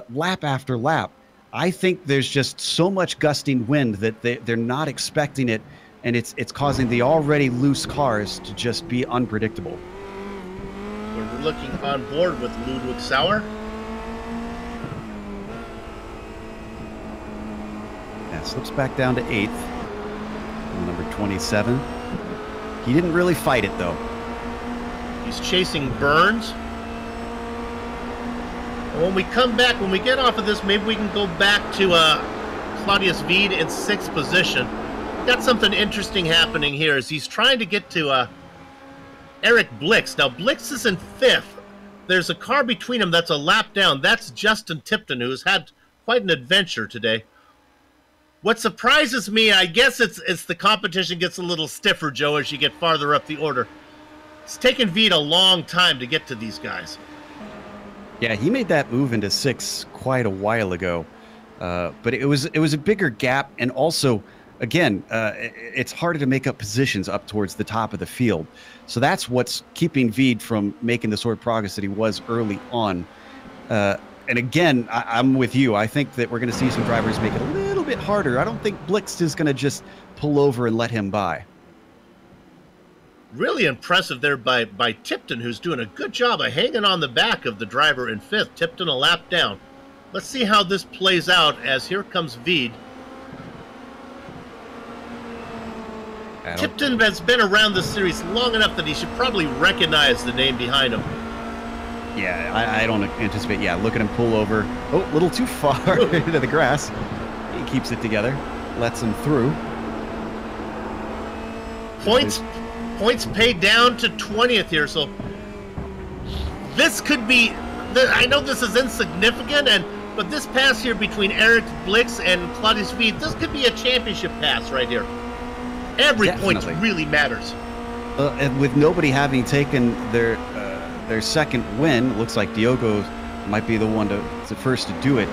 lap after lap. I think there's just so much gusting wind that they're not expecting it, and it's causing the already loose cars to just be unpredictable. We're looking on board with Ludwig Sauer. Yeah, slips back down to 8th. Number 27. He didn't really fight it, though. He's chasing Burns. And when we come back, when we get off of this, maybe we can go back to Claudius Veed in 6th position. Got something interesting happening here as he's trying to get to Eric Blix. Now, Blix is in 5th. There's a car between them that's a lap down. That's Justin Tipton, who's had quite an adventure today. What surprises me, I guess it's the competition gets a little stiffer, Joe, as you get farther up the order. It's taken Veed a long time to get to these guys. Yeah, he made that move into 6 quite a while ago. But it was a bigger gap, and also, again, it's harder to make up positions up towards the top of the field. So that's what's keeping Veed from making the sort of progress that he was early on. And again, I'm with you. I think that we're going to see some drivers make it a little bit harder. I don't think Blix is going to just pull over and let him by. Really impressive there by Tipton, who's doing a good job of hanging on the back of the driver in 5th. Tipton a lap down. Let's see how this plays out as here comes Veed. Tipton has been around the series long enough that he should probably recognize the name behind him. Yeah, I don't anticipate. Yeah, look at him pull over. Oh, a little too far into the grass. He keeps it together, lets him through. Points paid down to 20th here, so this could be. I know this is insignificant, but this pass here between Eric Blix and Claudius Veed, this could be a championship pass right here. Every point really matters. And with nobody having taken their second win, it looks like Diogo might be the one to first to do it.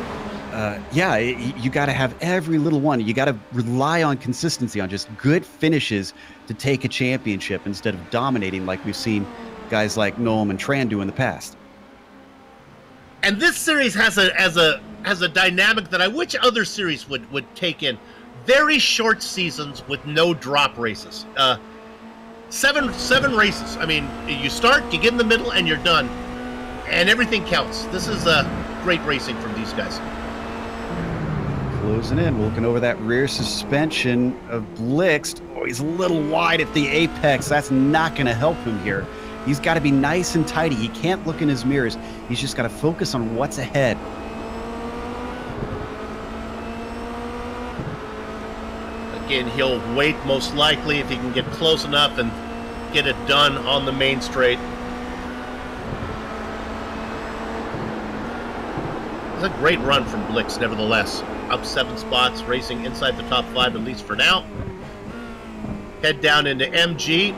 Yeah, you got to have every little one. You got to rely on consistency, on just good finishes to take a championship instead of dominating like we've seen guys like Noam and Tran do in the past. And this series has a dynamic that I wish other series would take in. very short seasons with no drop races. Seven races. I mean, you start, you get in the middle, and you're done. And everything counts. This is great racing from these guys. Closing in, looking over that rear suspension of Blixt. Oh, he's a little wide at the apex. That's not going to help him here. He's got to be nice and tidy. He can't look in his mirrors. He's just got to focus on what's ahead. Again, he'll wait most likely if he can get close enough and get it done on the main straight. It's a great run from Blixt, nevertheless. Up 7 spots, racing inside the top 5, at least for now. Head down into MG.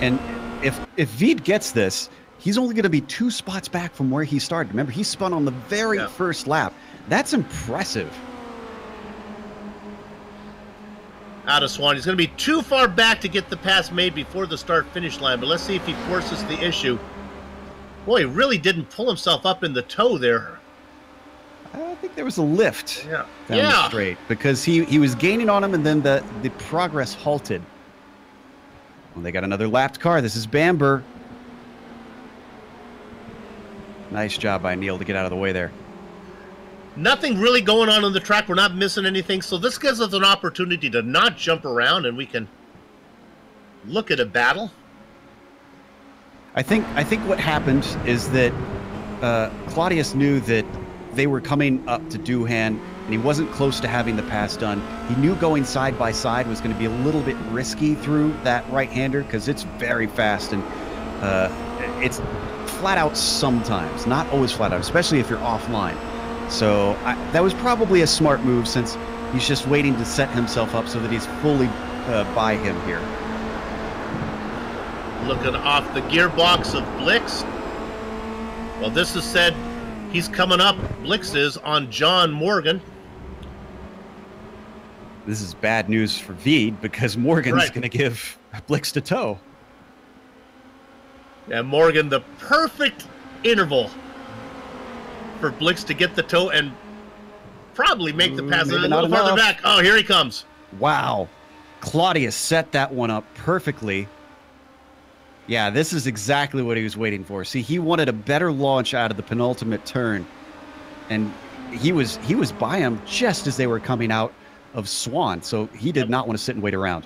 And if Veed gets this, he's only going to be 2 spots back from where he started. Remember, he spun on the very first lap. That's impressive. Out of Swan. He's going to be too far back to get the pass made before the start-finish line, but let's see if he forces the issue. Boy, he really didn't pull himself up in the toe there. I think there was a lift down the Yeah. straight because he was gaining on him, and then the progress halted. Well, they got another lapped car. This is Bamber. Nice job by Neil to get out of the way there. Nothing really going on the track. We're not missing anything, so this gives us an opportunity to not jump around, and we can look at a battle. I think what happened is that Claudius knew that they were coming up to Doohan, and he wasn't close to having the pass done. He knew going side by side was going to be a little bit risky through that right-hander because it's very fast, and it's flat out sometimes, not always flat out, especially if you're offline. So that was probably a smart move since he's just waiting to set himself up so that he's fully by him here. Looking off the gearbox of Blixt. Well, this is said he's coming up. Blixt is on John Morgan. This is bad news for Veed because Morgan's going to give Blixt a tow. Yeah, Morgan, the perfect interval for Blixt to get the toe and probably make the pass a little farther back. Oh, here he comes. Wow. Claudius set that one up perfectly. Yeah, this is exactly what he was waiting for. See, he wanted a better launch out of the penultimate turn, and he was by him just as they were coming out of Swan, so he did not want to sit and wait around.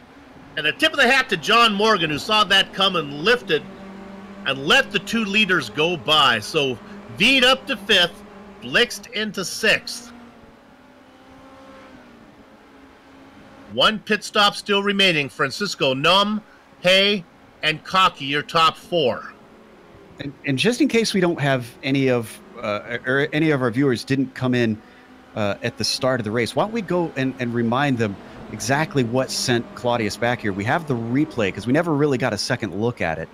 And a tip of the hat to John Morgan, who saw that come and lifted and let the 2 leaders go by. So Veed up to 5th, Blixt into 6th. 1 pit stop still remaining. Francisco Num, Hay, and Cocky, your top 4. And just in case we don't have any of our viewers didn't come in at the start of the race, why don't we go and remind them exactly what sent Claudius back here? We have the replay because we never really got a second look at it.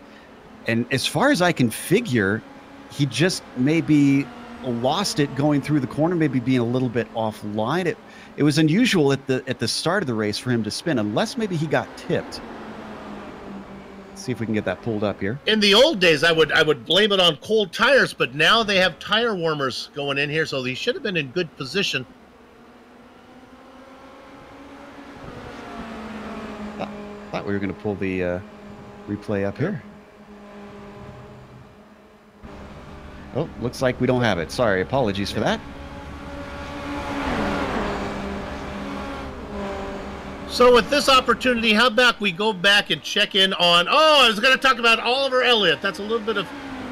And as far as I can figure, he just maybe lost it going through the corner, maybe being a little bit offline. It was unusual at the start of the race for him to spin, unless maybe he got tipped. See if we can get that pulled up here. In the old days, I would blame it on cold tires, but now they have tire warmers going in here, so he should have been in good position. Thought we were going to pull the replay up here. Oh, looks like we don't have it. Sorry, apologies for that. So with this opportunity, how about we go back and check in on... Oh, I was going to talk about Oliver Elliott. That's a little bit of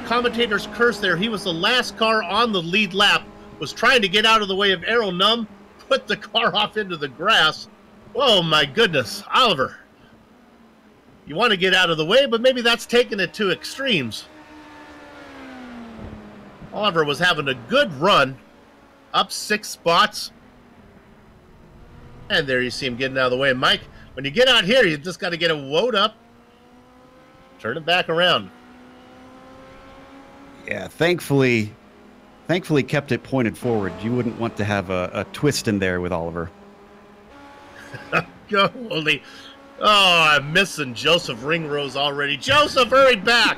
commentator's curse there. He was the last car on the lead lap, was trying to get out of the way of Aero Num, put the car off into the grass. Oh, my goodness. Oliver, you want to get out of the way, but maybe that's taking it to extremes. Oliver was having a good run, up 6 spots. And there you see him getting out of the way. Mike, when you get out here, you just got to get a woed up, turn it back around. Yeah, thankfully kept it pointed forward. You wouldn't want to have a twist in there with Oliver. Holy. Oh, I'm missing Joseph Ringrose already. Joseph, hurry back.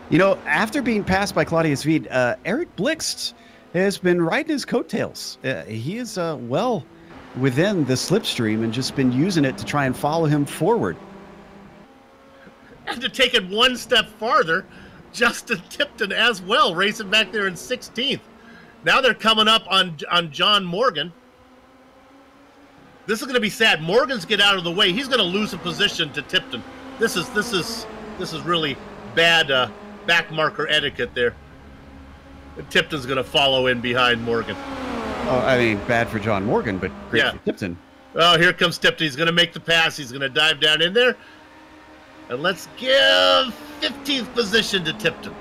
You know, after being passed by Claudius Veed, Eric Blixt has been riding his coattails. He is well within the slipstream and just been using it to try and follow him forward. And to take it one step farther, Justin Tipton as well, racing back there in 16th. Now they're coming up on John Morgan. This is going to be sad. Morgan's get out of the way. He's going to lose a position to Tipton. This is really bad back marker etiquette there. Tipton's going to follow in behind Morgan. Oh, I mean, bad for John Morgan, but great for Tipton. Oh, here comes Tipton. He's going to make the pass. He's going to dive down in there. And let's give 15th position to Tipton.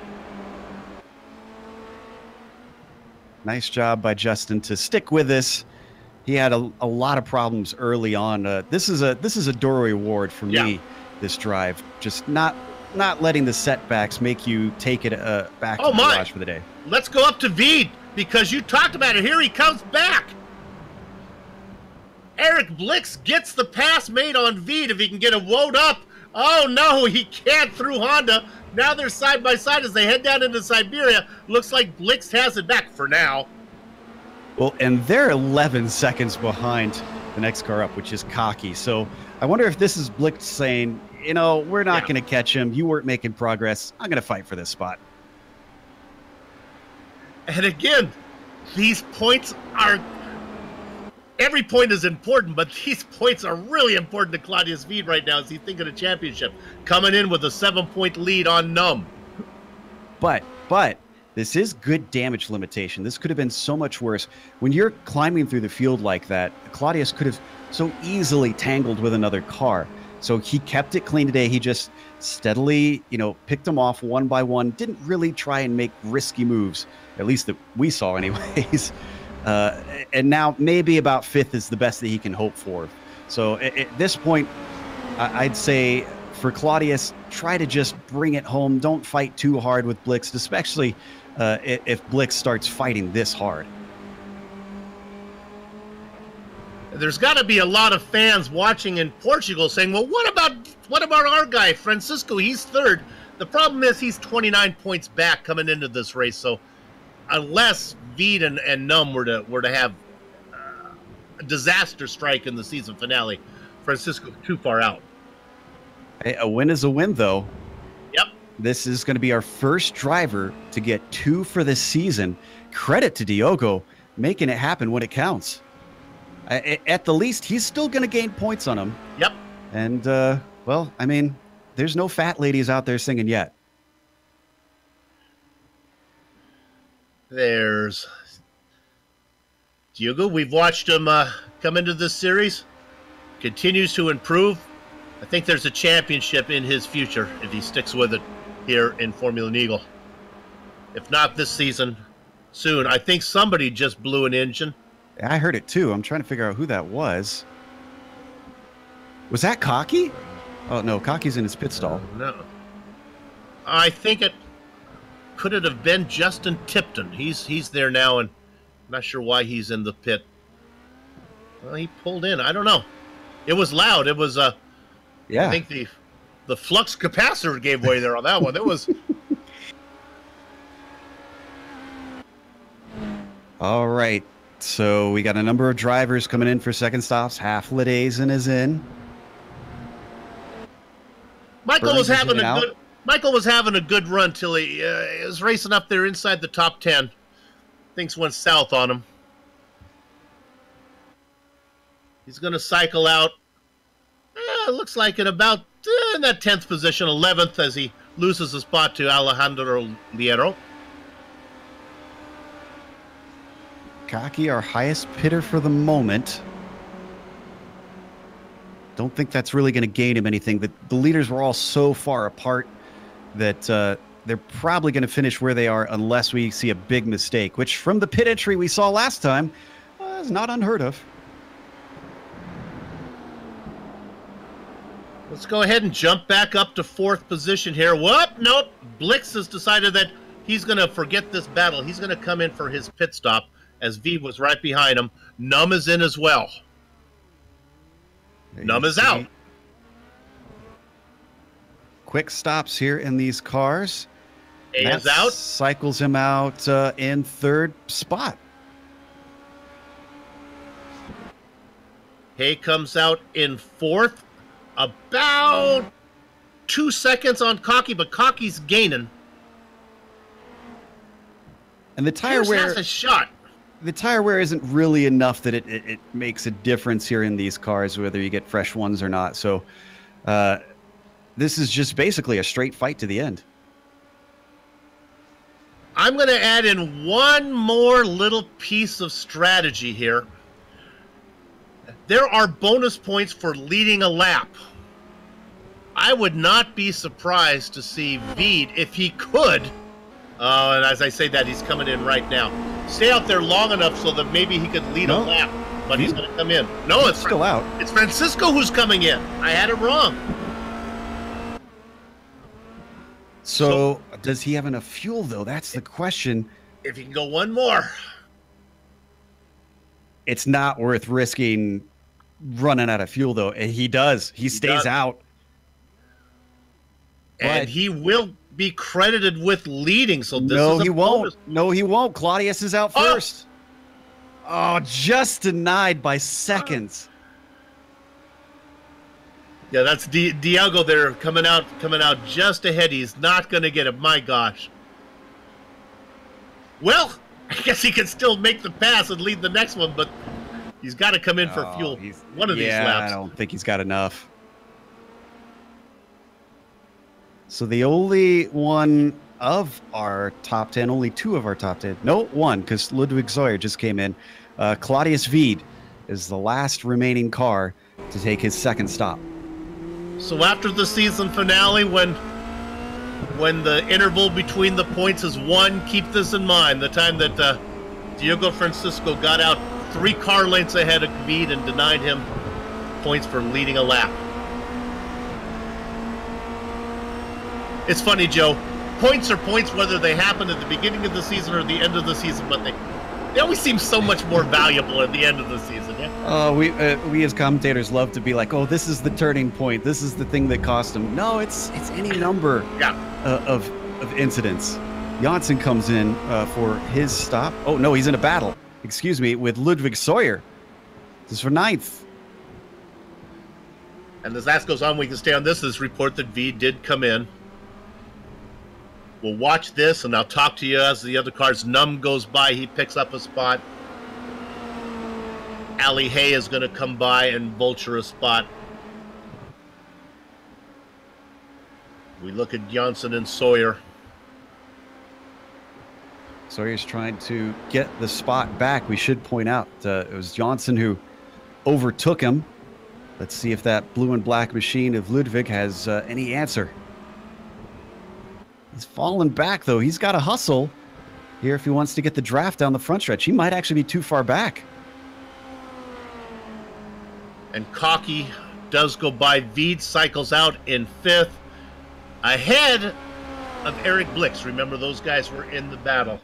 Nice job by Justin to stick with this. He had a lot of problems early on. This is a doorway award for me, this drive. Just not letting the setbacks make you take it back to the garage for the day. Let's go up to Veed, because you talked about it. Here he comes back. Eric Blix gets the pass made on Veed if he can get a woed up. Oh, no, he can't through Honda. Now they're side by side as they head down into Siberia. Looks like Blix has it back for now. Well, and they're 11 seconds behind the next car up, which is Cocky. So I wonder if this is Blix saying, you know, we're not going to catch him. You weren't making progress. I'm going to fight for this spot. And again, these points are... Every point is important, but these points are really important to Claudius Veed right now as he's thinking of championship. Coming in with a 7-point lead on Num. But this is good damage limitation. This could have been so much worse. When you're climbing through the field like that, Claudius could have so easily tangled with another car. So he kept it clean today. He just steadily, picked them off one by one. Didn't really try and make risky moves, at least that we saw anyways. And now maybe about 5th is the best that he can hope for. So at this point, I'd say for Claudius, try to just bring it home. Don't fight too hard with Blix, especially if Blix starts fighting this hard. There's got to be a lot of fans watching in Portugal saying, well, what about our guy, Francisco? He's 3rd. The problem is he's 29 points back coming into this race. So unless Veed and Num were to have a disaster strike in the season finale, Francisco's too far out. Hey, a win is a win, though. Yep. This is going to be our first driver to get 2 for the season. Credit to Diogo making it happen when it counts. At the least, he's still going to gain points on him. Yep. And, well, I mean, there's no fat ladies out there singing yet. There's Diogo. We've watched him come into this series. Continues to improve. I think there's a championship in his future if he sticks with it here in Formula Neagle. If not this season, soon. I think somebody just blew an engine. I heard it too. I'm trying to figure out who that was. Was that Cocky? Oh, no. Cocky's in his pit stall. No. I think it... Could it have been Justin Tipton? He's there now, and I'm not sure why he's in the pit. Well, he pulled in. I don't know. It was loud. It was... I think the flux capacitor gave way there on that one. It was... All right. So we got a number of drivers coming in for second stops. Haflidazen is in. Michael was having a good run till he was racing up there inside the top 10. Things went south on him. He's going to cycle out. It looks like in about in that 10th position, 11th, as he loses a spot to Alejandro Liero. Cocky, our highest pitter for the moment. Don't think that's really going to gain him anything. The leaders were all so far apart that they're probably going to finish where they are unless we see a big mistake, which from the pit entry we saw last time is not unheard of. Let's go ahead and jump back up to 4th position here. Whoop, nope. Blix has decided that he's going to forget this battle. He's going to come in for his pit stop as V was right behind him. Num is in as well. Num is out. Quick stops here in these cars. Hay That is out. cycles him out in third spot. Hay comes out in fourth. About 2 seconds on Cocky, but Cocky's gaining. And the tire Pierce wear, has a shot. the tire wear isn't really enough that it makes a difference here in these cars, whether you get fresh ones or not. So this is just basically a straight fight to the end. I'm going to add in one more little piece of strategy here. There are bonus points for leading a lap. I would not be surprised to see Veed, if he could, and as I say that, he's coming in right now, stay out there long enough so that maybe he could lead a lap, but he's going to come in. No, it's still out. It's Francisco who's coming in. I had it wrong. So does he have enough fuel, though? That's the question. If he can go one more. It's not worth risking running out of fuel, though. He does. He stays out. And But he will be credited with leading, so this no, is a he bonus. won't. No, he won't. Claudius is out first. Oh, just denied by seconds. Yeah, that's Diego there coming out just ahead. He's not going to get it. My gosh. Well, I guess he can still make the pass and lead the next one, but he's got to come in for fuel one of these laps. I don't think he's got enough. So the only one of our top 10, only two of our top 10. No, one, because Ludwig Sawyer just came in. Claudius Veed is the last remaining car to take his second stop. So after the season finale, when the interval between the points is 1, keep this in mind. The time that Diego Francisco got out 3 car lengths ahead of Veed and denied him points for leading a lap. It's funny, Joe. Points are points whether they happen at the beginning of the season or the end of the season, but they always seem so much more valuable at the end of the season, yeah? We as commentators love to be like, oh, this is the turning point. This is the thing that cost him. No, it's any number of incidents. Janssen comes in for his stop. Oh, no, he's in a battle, excuse me, with Ludwig Sawyer. This is for 9th. And as that goes on, we can stay on this report that V did come in. We'll watch this, and I'll talk to you as the other cars. Num goes by. He picks up a spot. Ali Hay is going to come by and vulture a spot. We look at Janssen and Sawyer. Sawyer's trying to get the spot back. We should point out it was Janssen who overtook him. Let's see if that blue and black machine of Ludwig has any answer. He's fallen back, though. He's got to hustle here if he wants to get the draft down the front stretch. He might actually be too far back. And Cocky does go by. Veed cycles out in 5th, ahead of Eric Blix. Remember, those guys were in the battle.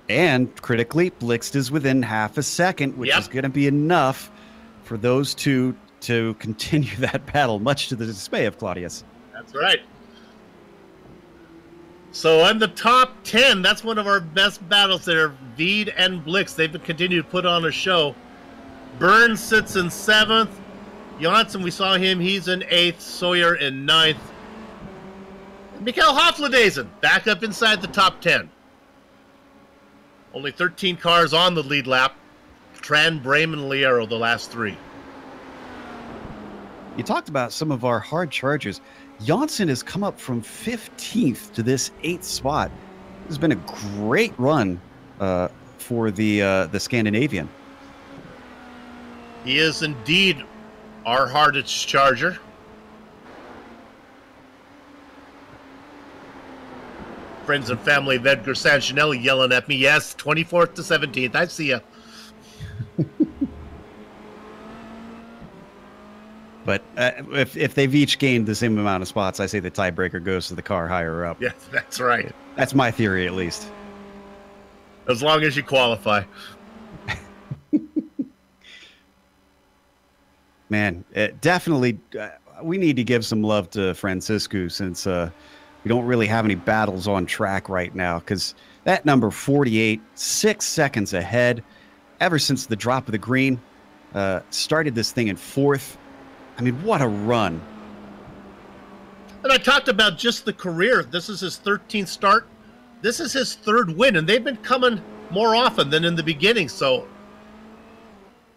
And critically, Blixt is within half a second, which is going to be enough for those two to continue that battle, much to the dismay of Claudius. That's right. So in the top 10, that's one of our best battles there. Veed and Blix, they've continued to put on a show. Burns sits in 7th. Janssen, we saw him, he's in 8th. Sawyer in 9th. Mikael Hofladezen back up inside the top 10. Only 13 cars on the lead lap. Tran, Bremen, and Liero, the last 3. You talked about some of our hard chargers. Janssen has come up from 15th to this 8th spot. This has been a great run for the Scandinavian. He is indeed our hardest charger. Friends and family of Edgar Sanchinelli yelling at me. Yes, 24th to 17th. I see ya. But if they've each gained the same amount of spots, I say the tiebreaker goes to the car higher up. Yes, that's right. That's my theory, at least. As long as you qualify. Man, definitely, we need to give some love to Francisco since we don't really have any battles on track right now, because that number 48, 6 seconds ahead, ever since the drop of the green, started this thing in 4th. I mean, what a run. And I talked about just the career. This is his 13th start. This is his 3rd win, and they've been coming more often than in the beginning. So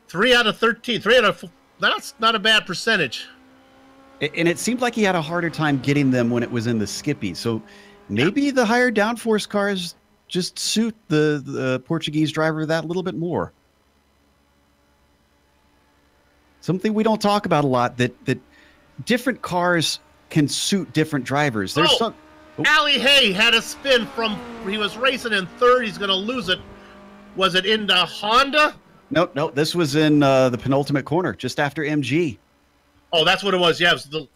3 out of 13, 3 out of 4, that's not a bad percentage. And it seemed like he had a harder time getting them when it was in the Skippy. So maybe the higher downforce cars just suit the Portuguese driver that little bit more. Something we don't talk about a lot, that different cars can suit different drivers. There's some. Ali Hay had a spin from, he was racing in 3rd. He's going to lose it. Was it in the Honda? No, this was in the penultimate corner, just after MG. Oh, that's what it was. Yeah, it was the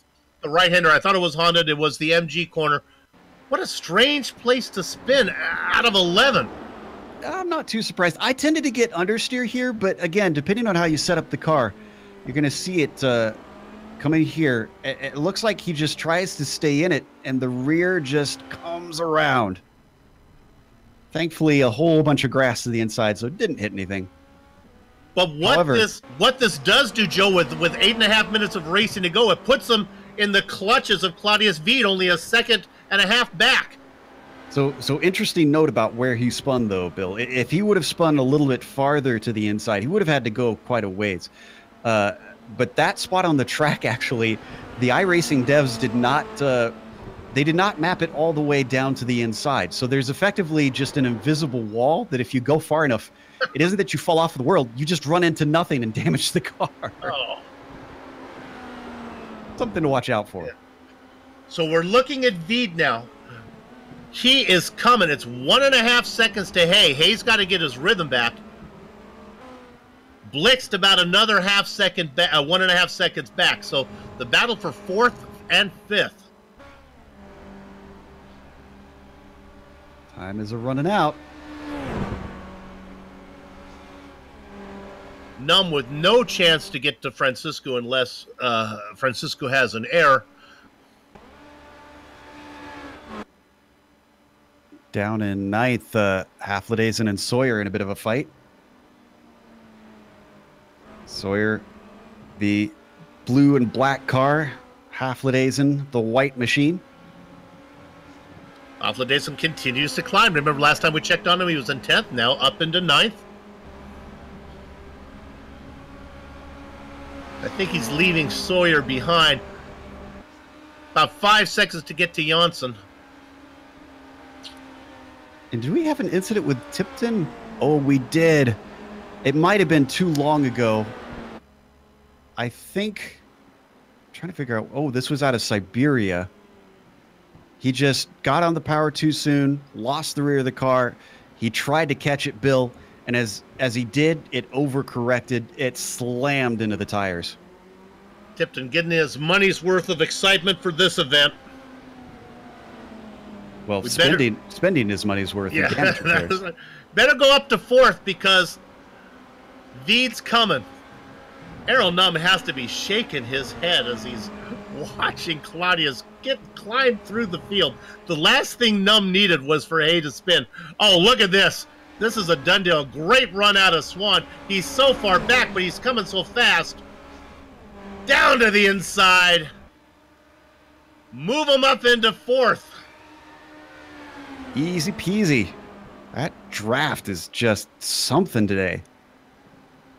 right-hander. I thought it was Honda. It was the MG corner. What a strange place to spin out of 11. I'm not too surprised. I tended to get understeer here, but again, depending on how you set up the car, you're going to see it coming here. It looks like he just tries to stay in it, and the rear just comes around. Thankfully, a whole bunch of grass to the inside, so it didn't hit anything. But what this does do, Joe, with 8.5 minutes of racing to go, it puts him in the clutches of Claudius Veed, only a 1.5 seconds back. So interesting note about where he spun, though, Bill. If he would have spun a little bit farther to the inside, he would have had to go quite a ways. But that spot on the track, actually, the iRacing devs did not map it all the way down to the inside. So there's effectively just an invisible wall that if you go far enough, it isn't that you fall off the world, you just run into nothing and damage the car. Oh. Something to watch out for. Yeah. So we're looking at Veed now. He is coming. It's 1.5 seconds to Hay. Hay's got to get his rhythm back. Blitzed about another 1.5 seconds back. So the battle for 4th and 5th. Time is running out. Numb with no chance to get to Francisco unless Francisco has an error. Down in 9th, Haflidason and Sawyer in a bit of a fight. Sawyer, the blue and black car. Haflidason, the white machine. Haflidason continues to climb. Remember last time we checked on him, he was in 10th, now up into 9th. I think he's leaving Sawyer behind. About 5 seconds to get to Janssen. And did we have an incident with Tipton? Oh, we did. It might have been too long ago. I think, I'm trying to figure out, oh, this was out of Siberia. He just got on the power too soon, lost the rear of the car. He tried to catch it, Bill, and as he did, it overcorrected. It slammed into the tires. Tipton getting his money's worth of excitement for this event. Well, spending his money's worth. Yeah, better go up to 4th because Veed's coming. Errol Numb has to be shaking his head as he's watching Claudius climb through the field. The last thing Numb needed was for Hay to spin. Oh, look at this. This is a done deal. Great run out of Swan. He's so far back, but he's coming so fast. Down to the inside. Move him up into 4th. Easy peasy. That draft is just something today.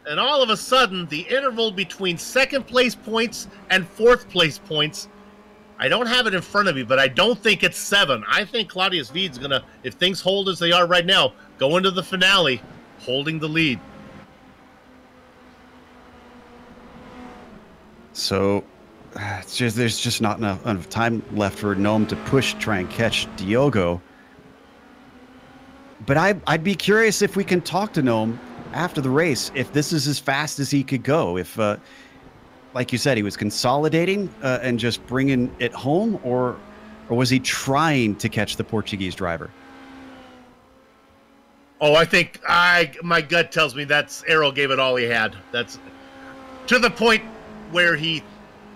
And all of a sudden, the interval between 2nd place points and 4th place points, I don't have it in front of me, but I don't think it's 7. I think Claudius Veed's going to, if things hold as they are right now, go into the finale holding the lead. So there's just not enough time left for Gnome to try and catch Diogo. But I'd be curious if we can talk to Gnome after the race, if this is as fast as he could go. If, like you said, he was consolidating and just bringing it home, or was he trying to catch the Portuguese driver? Oh, I think my gut tells me that's Errol gave it all he had. That's to the point where he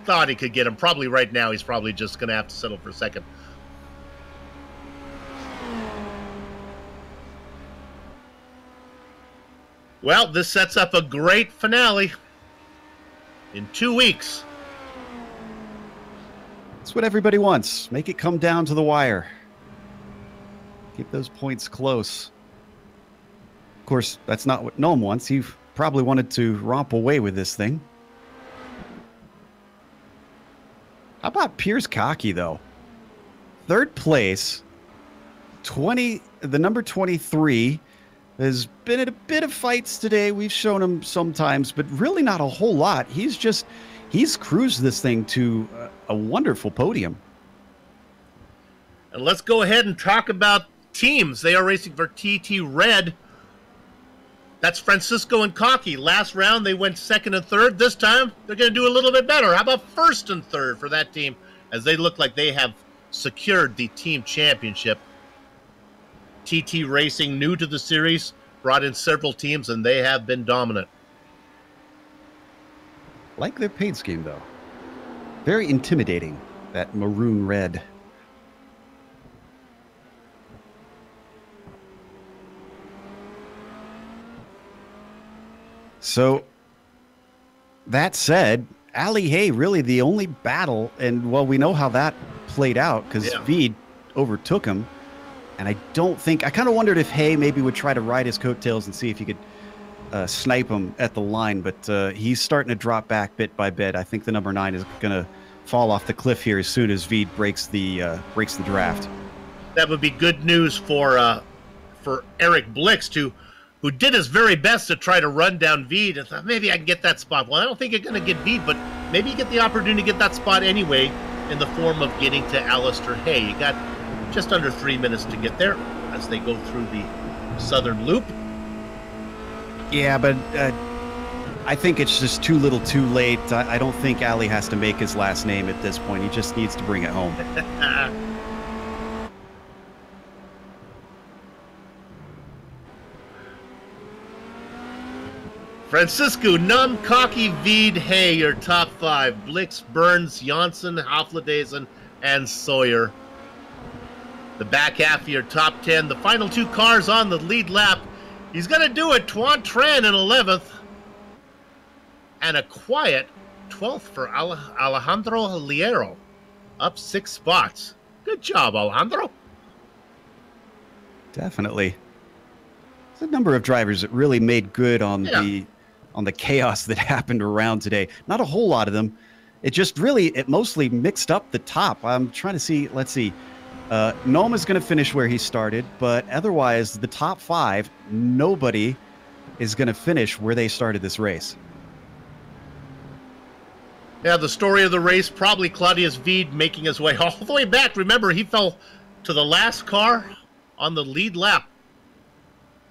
thought he could get him. Probably right now he's probably just going to have to settle for 2nd. Well, this sets up a great finale in 2 weeks. That's what everybody wants. Make it come down to the wire. Keep those points close. Of course, that's not what Noam wants. He probably wanted to romp away with this thing. How about Piers Cocky, though? Third place, the number 23, has been in a bit of fights today. We've shown him sometimes, but really not a whole lot. He's cruised this thing to a wonderful podium. And let's go ahead and talk about teams. They are racing for TT Red. That's Francisco and Cocky. Last round, they went second and third. This time, they're going to do a little bit better. How about first and third for that team, as they look like they have secured the team championship. TT Racing, new to the series, brought in several teams, and they have been dominant. Like their paint scheme, though. Very intimidating, that maroon red. So, that said, Ali Hay really the only battle, and well, we know how that played out because Veed overtook him. And I kind of wondered if Hay maybe would try to ride his coattails and see if he could snipe him at the line, but he's starting to drop back bit by bit. I think the number 9 is going to fall off the cliff here as soon as Veed breaks the draft. That would be good news for Eric Blix, who did his very best to try to run down Veed and thought, maybe I can get that spot. Well, I don't think you're going to get Veed, but maybe you get the opportunity to get that spot anyway in the form of getting to Alistair Hay. You got just under 3 minutes to get there as they go through the southern loop. Yeah, but I think it's just too little too late. I don't think Ali has to make his last name at this point. He just needs to bring it home. Francisco, Nunn, Cocky, Veed, Hay, your top 5. Blix, Burns, Janssen, Hafledazen, and Sawyer. The back half of your top 10. The final 2 cars on the lead lap. He's going to do it. Tuan Tran in 11th. And a quiet 12th for Alejandro Liero. Up 6 spots. Good job, Alejandro. Definitely. There's a number of drivers that really made good on the chaos that happened around today. Not a whole lot of them. It mostly mixed up the top. I'm trying to see. Let's see. Noam is going to finish where he started, but otherwise, the top 5, nobody is going to finish where they started this race. Yeah, the story of the race, probably Claudius Veed making his way all the way back. Remember, he fell to the last car on the lead lap.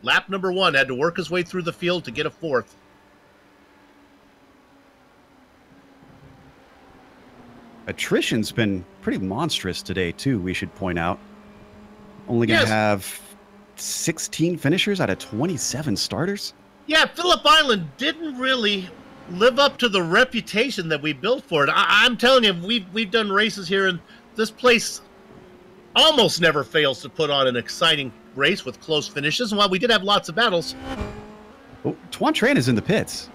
Lap number 1, had to work his way through the field to get a 4th. Attrition's been pretty monstrous today, too, we should point out. Only going to have 16 finishers out of 27 starters? Yeah, Phillip Island didn't really live up to the reputation that we built for it. I'm telling you, we've done races here, and this place almost never fails to put on an exciting race with close finishes. And while we did have lots of battles... Oh, Tuan Tran is in the pits.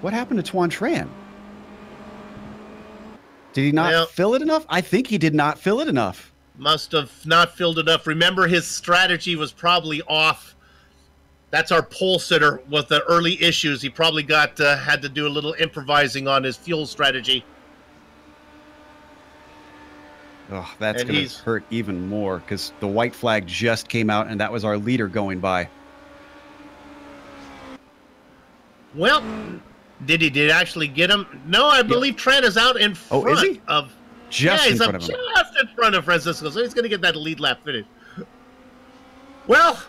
What happened to Tuan Tran? Did he not fill it enough? I think he did not fill it enough. Must have not filled enough. Remember, his strategy was probably off. That's our pole sitter with the early issues. He probably had to do a little improvising on his fuel strategy. Oh, that's going to hurt even more because the white flag just came out, and that was our leader going by. Well, did he actually get him? No, I believe Trent is out in front is he? of... Just in front of him. Just in front of Francisco, so he's going to get that lead lap finish. Well,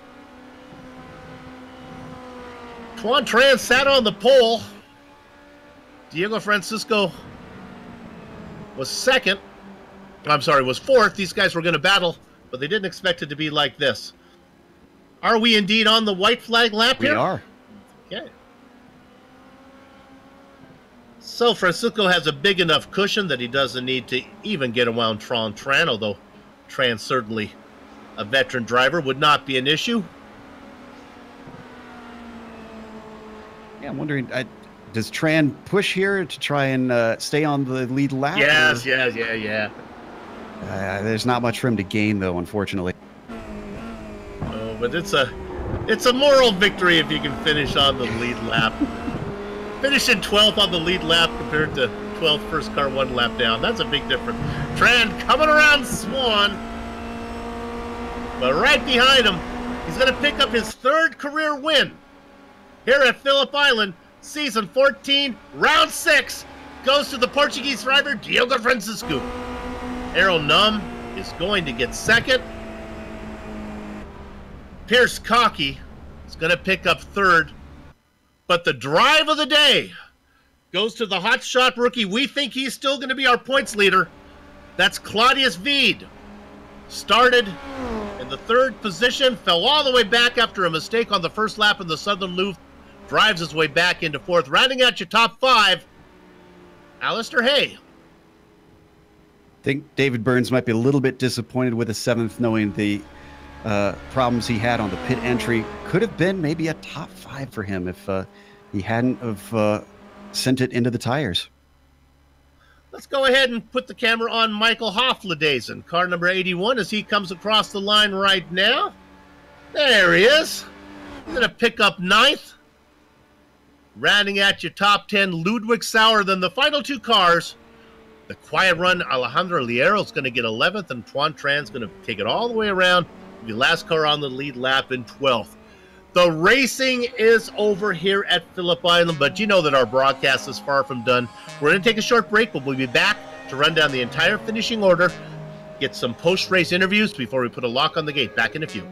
Tuan Tran sat on the pole. Diego Francisco was second. I'm sorry, was fourth. These guys were going to battle, but they didn't expect it to be like this. Are we indeed on the white flag lap here? We are. Okay. So Francisco has a big enough cushion that he doesn't need to even get around Tran, although Tran, certainly a veteran driver, would not be an issue. Yeah, I'm wondering, does Tran push here to try and stay on the lead lap? Yes, yeah. There's not much for him to gain, though, unfortunately. Oh, but it's a moral victory if you can finish on the lead lap. Finishing 12th on the lead lap compared to 12th first car 1 lap down. That's a big difference. Tran coming around Swan. But right behind him, he's going to pick up his 3rd career win here at Phillip Island. Season 14, round 6, goes to the Portuguese driver, Diogo Francisco. Errol Num is going to get 2nd. Pierce Cockey is going to pick up 3rd. But the drive of the day goes to the hotshot rookie. We think he's still going to be our points leader. That's Claudius Veed. Started in the 3rd position, fell all the way back after a mistake on the first lap in the Southern Loop. Drives his way back into 4th. Rounding out your top 5, Alistair Hay. I think David Burns might be a little bit disappointed with the 7th, knowing the problems he had on the pit entry. Could have been maybe a top 5 for him if he hadn't have sent it into the tires. Let's go ahead and put the camera on Michael Hofladaisen, car number 81, as he comes across the line right now. There he is. He's going to pick up 9th. Rounding at your top 10, Ludwig Sauer. Then the final 2 cars, the quiet run, Alejandro Liero is going to get 11th, and Tuan Tran's going to take it all the way around. The last car on the lead lap in 12th. The racing is over here at Phillip Island, but you know that our broadcast is far from done. We're going to take a short break, but we'll be back to run down the entire finishing order, get some post-race interviews before we put a lock on the gate. Back in a few.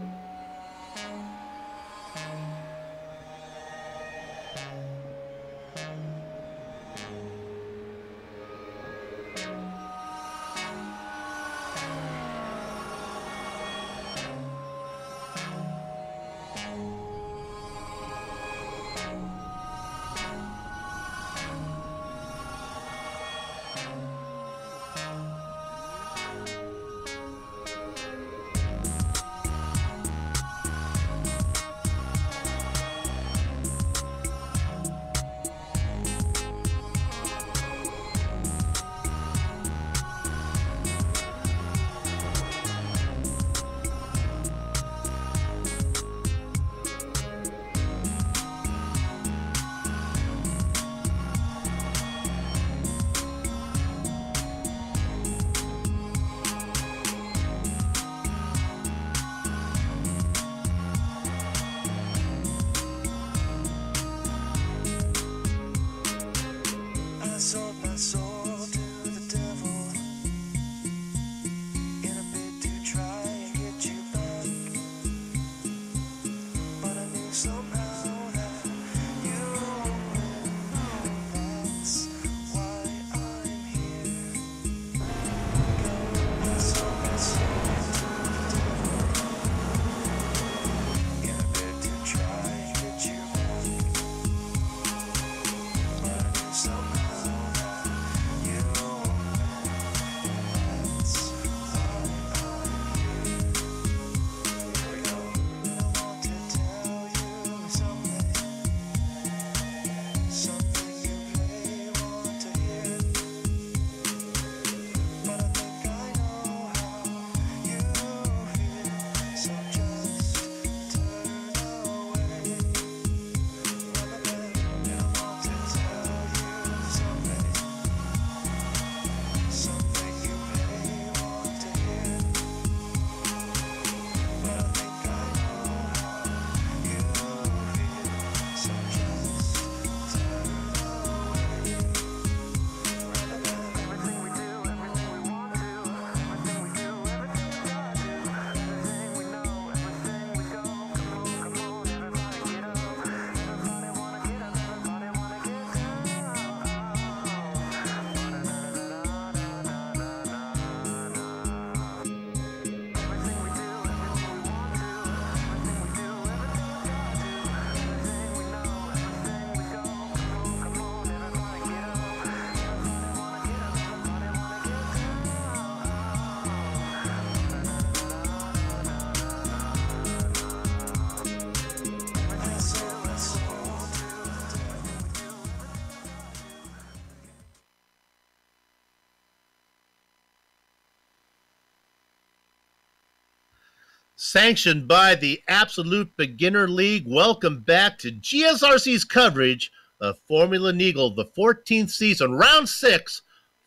Sanctioned by the Absolute Beginner League, welcome back to GSRC's coverage of Formula Neagle, the 14th season, round 6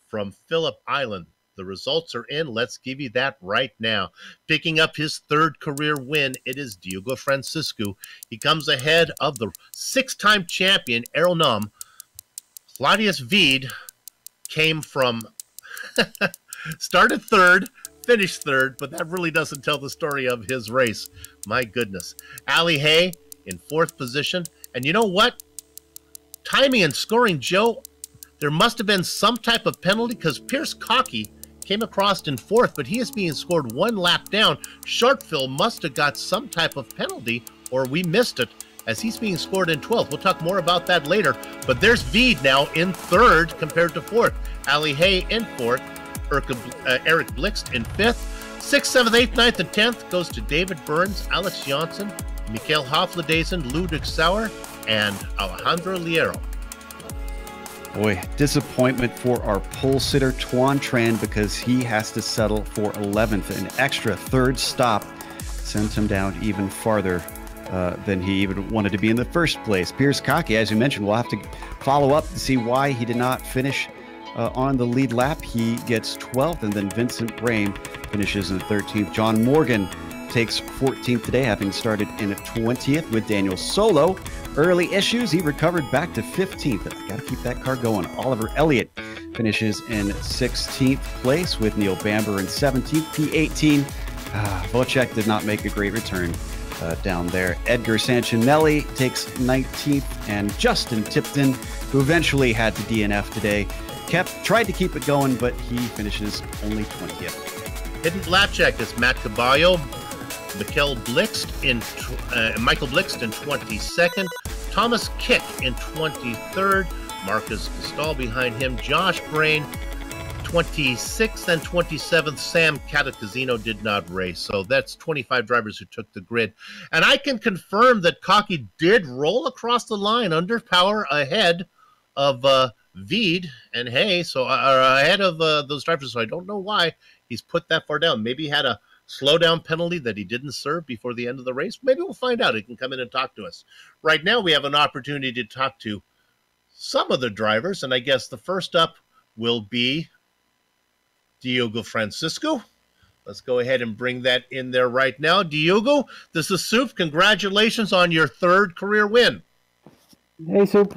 from Phillip Island. The results are in. Let's give you that right now. Picking up his 3rd career win, it is Diogo Francisco. He comes ahead of the 6-time champion, Aeronam. Claudius Veed came from, started 3rd, finished 3rd, but that really doesn't tell the story of his race. My goodness. Ali Hay in 4th position. And you know what? Timing and scoring, Joe, there must have been some type of penalty because Pierce Cockey came across in 4th, but he is being scored 1 lap down. Shortfill must have got some type of penalty, or we missed it, as he's being scored in 12th. We'll talk more about that later. But there's Veed now in 3rd compared to 4th. Ali Hay in 4th. Eric Blixt in 5th. 6th, 7th, 8th, 9th, and 10th goes to David Burns, Alex Johnson, Mikael Hofladezen, Ludwig Sauer, and Alejandro Liero. Boy, disappointment for our pole sitter, Tuan Tran, because he has to settle for 11th. An extra 3rd stop sends him down even farther than he even wanted to be in the first place. Pierce Cockey, as you mentioned, we'll have to follow up to see why he did not finish on the lead lap. He gets 12th, and then Vincent Brame finishes in 13th. John Morgan takes 14th today, having started in 20th with Daniel Solo. Early issues, he recovered back to 15th. Got to keep that car going. Oliver Elliott finishes in 16th place with Neil Bamber in 17th. P18, Vocek did not make a great return down there. Edgar Sanchinelli takes 19th, and Justin Tipton, who eventually had to DNF today, tried to keep it going, but he finishes only 20th. Hidden lap check is Matt Caballo, Michael Blixt in 22nd, Thomas Kick in 23rd, Marcus Gastal behind him, Josh Brain 26th and 27th. Sam Catacazino did not race, so that's 25 drivers who took the grid. And I can confirm that Cockey did roll across the line under power ahead of Veed and Hay, so ahead of those drivers. So I don't know why he's put that far down. Maybe he had a slowdown penalty that he didn't serve before the end of the race. Maybe we'll find out. He can come in and talk to us. Right now, we have an opportunity to talk to some of the drivers, and I guess the first up will be Diogo Francisco. Let's go ahead and bring that in there right now. Diogo, this is Soup. Congratulations on your 3rd career win. Hey, Soup.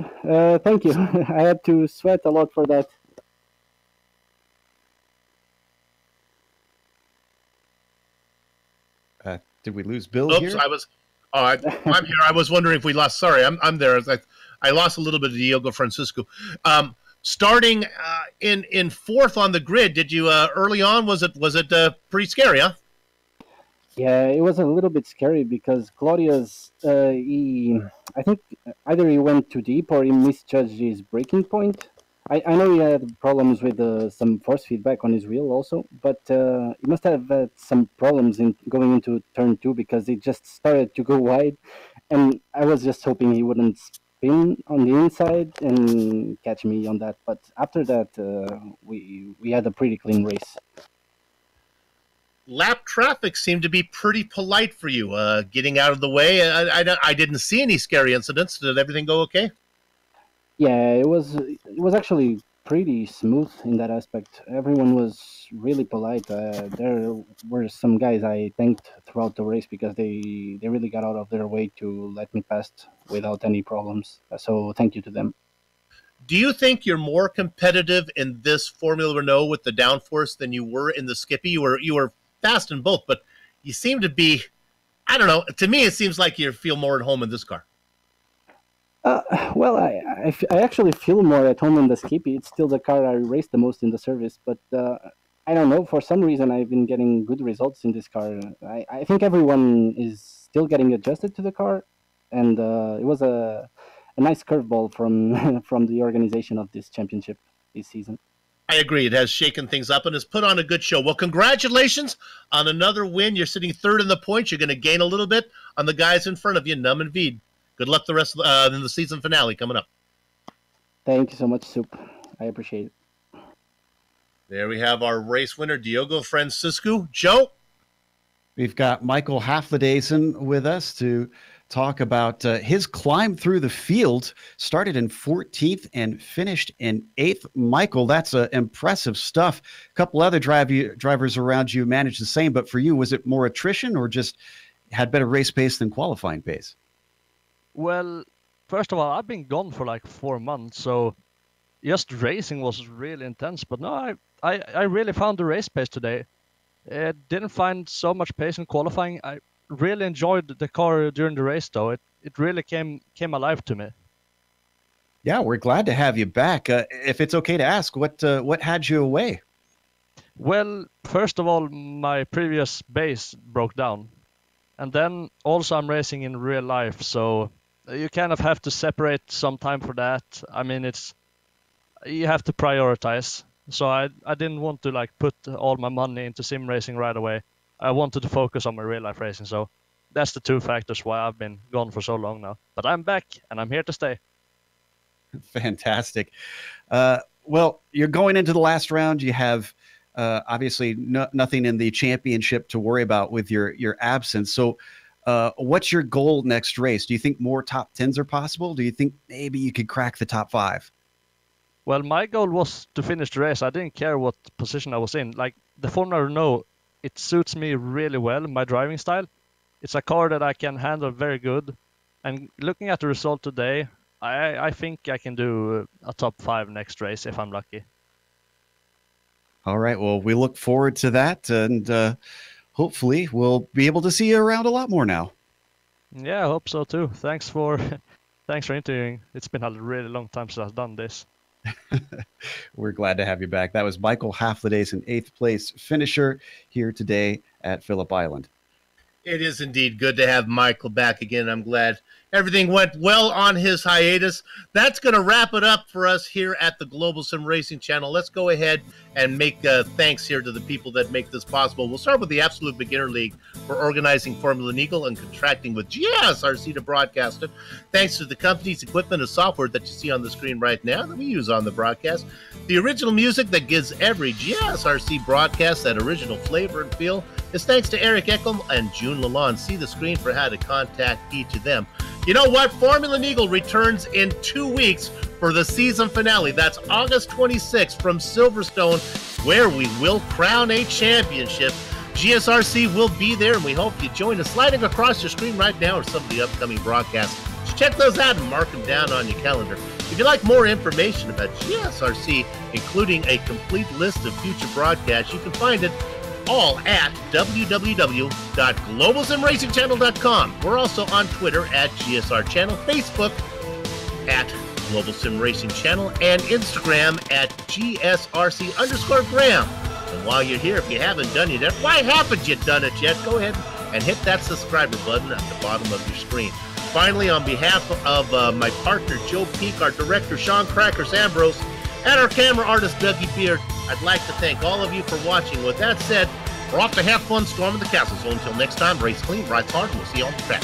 Thank you. I had to sweat a lot for that. Did we lose Bill here? I'm here. I was wondering if we lost. Sorry, I'm there. I lost a little bit of Diogo Francisco. Starting in 4th on the grid, did you early on? Was it pretty scary, huh? Yeah, it was a little bit scary because Claudius, I think either he went too deep or he misjudged his braking point. I know he had problems with some force feedback on his wheel also, but he must have had some problems in going into turn 2 because it just started to go wide, and I was just hoping he wouldn't spin on the inside and catch me on that. But after that, we had a pretty clean race. Lap traffic seemed to be pretty polite for you, getting out of the way. I didn't see any scary incidents. Did everything go okay? Yeah, it was actually pretty smooth in that aspect. Everyone was really polite. There were some guys I thanked throughout the race because they really got out of their way to let me pass without any problems. So thank you to them. Do you think you're more competitive in this Formula Renault with the downforce than you were in the Skippy? You were fast in both, but you seem to be, I don't know, to me it seems like you feel more at home in this car. Well, I actually feel more at home in the Skippy. It's still the car I race the most in the service, but I don't know, for some reason I've been getting good results in this car. I think everyone is still getting adjusted to the car, and it was a nice curveball from the organization of this championship this season. I agree. It has shaken things up and has put on a good show. Well, congratulations on another win. You're sitting 3rd in the points. You're going to gain a little bit on the guys in front of you, Num and Veed. Good luck the rest of in the season finale coming up. Thank you so much, Soup. I appreciate it. There we have our race winner, Diogo Francisco. Joe? We've got Michael Haflidason with us to talk about his climb through the field. Started in 14th and finished in 8th. Michael, that's impressive stuff. A couple other drivers around you managed the same, but for you, was it more attrition or just had better race pace than qualifying pace? Well, first of all, I've been gone for like 4 months, so just racing was really intense. But no, I really found the race pace today. I didn't find so much pace in qualifying. I really enjoyed the car during the race, though. It really came alive to me. Yeah, we're glad to have you back. If it's okay to ask, what had you away? Well, first of all, my previous base broke down. And then also I'm racing in real life, so you kind of have to separate some time for that. I mean, you have to prioritize. So I didn't want to like put all my money into sim racing right away. I wanted to focus on my real life racing. So that's the two factors why I've been gone for so long now. But I'm back and I'm here to stay. Fantastic. Well, you're going into the last round. You have obviously nothing in the championship to worry about with your absence. So what's your goal next race? Do you think more top 10s are possible? Do you think maybe you could crack the top 5? Well, my goal was to finish the race. I didn't care what position I was in. Like the Formula Renault, it suits me really well, my driving style. It's a car that I can handle very good. And looking at the result today, I think I can do a top 5 next race if I'm lucky. All right. Well, we look forward to that. And hopefully we'll be able to see you around a lot more now. Yeah, I hope so too. Thanks for interviewing. It's been a really long time since I've done this. We're glad to have you back. That was Michael Haflidason, 8th place finisher here today at Phillip Island. It is indeed good to have Michael back again. I'm glad everything went well on his hiatus. That's going to wrap it up for us here at the Global SimRacing Channel. Let's go ahead and make thanks here to the people that make this possible. We'll start with the Absolute Beginner League for organizing Formula Neagle and contracting with GSRC to broadcast it. Thanks to the company's equipment and software that you see on the screen right now that we use on the broadcast. The original music that gives every GSRC broadcast that original flavor and feel is thanks to Eric Eckelm and June Lalonde. See the screen for how to contact each of them. You know what? Formula Neagle returns in 2 weeks for the season finale. That's August 26th from Silverstone, where we will crown a championship. GSRC will be there, and we hope you join us. Sliding across your screen right now are some of the upcoming broadcasts. So check those out and mark them down on your calendar. If you'd like more information about GSRC, including a complete list of future broadcasts, you can find it all at www.globalsimracingchannel.com. We're also on Twitter at GSR Channel, Facebook at Global Sim Racing Channel, and Instagram at GSRC_Graham. And while you're here, if you haven't done it yet, why haven't you done it yet? Go ahead and hit that subscriber button at the bottom of your screen. Finally, on behalf of my partner, Joe Peak, our director, Sean Crackers Ambrose, and our camera artist, Dougie Beard, I'd like to thank all of you for watching. With that said, we're off to have fun storming the castle. So until next time, race clean, ride hard, and we'll see you on the track.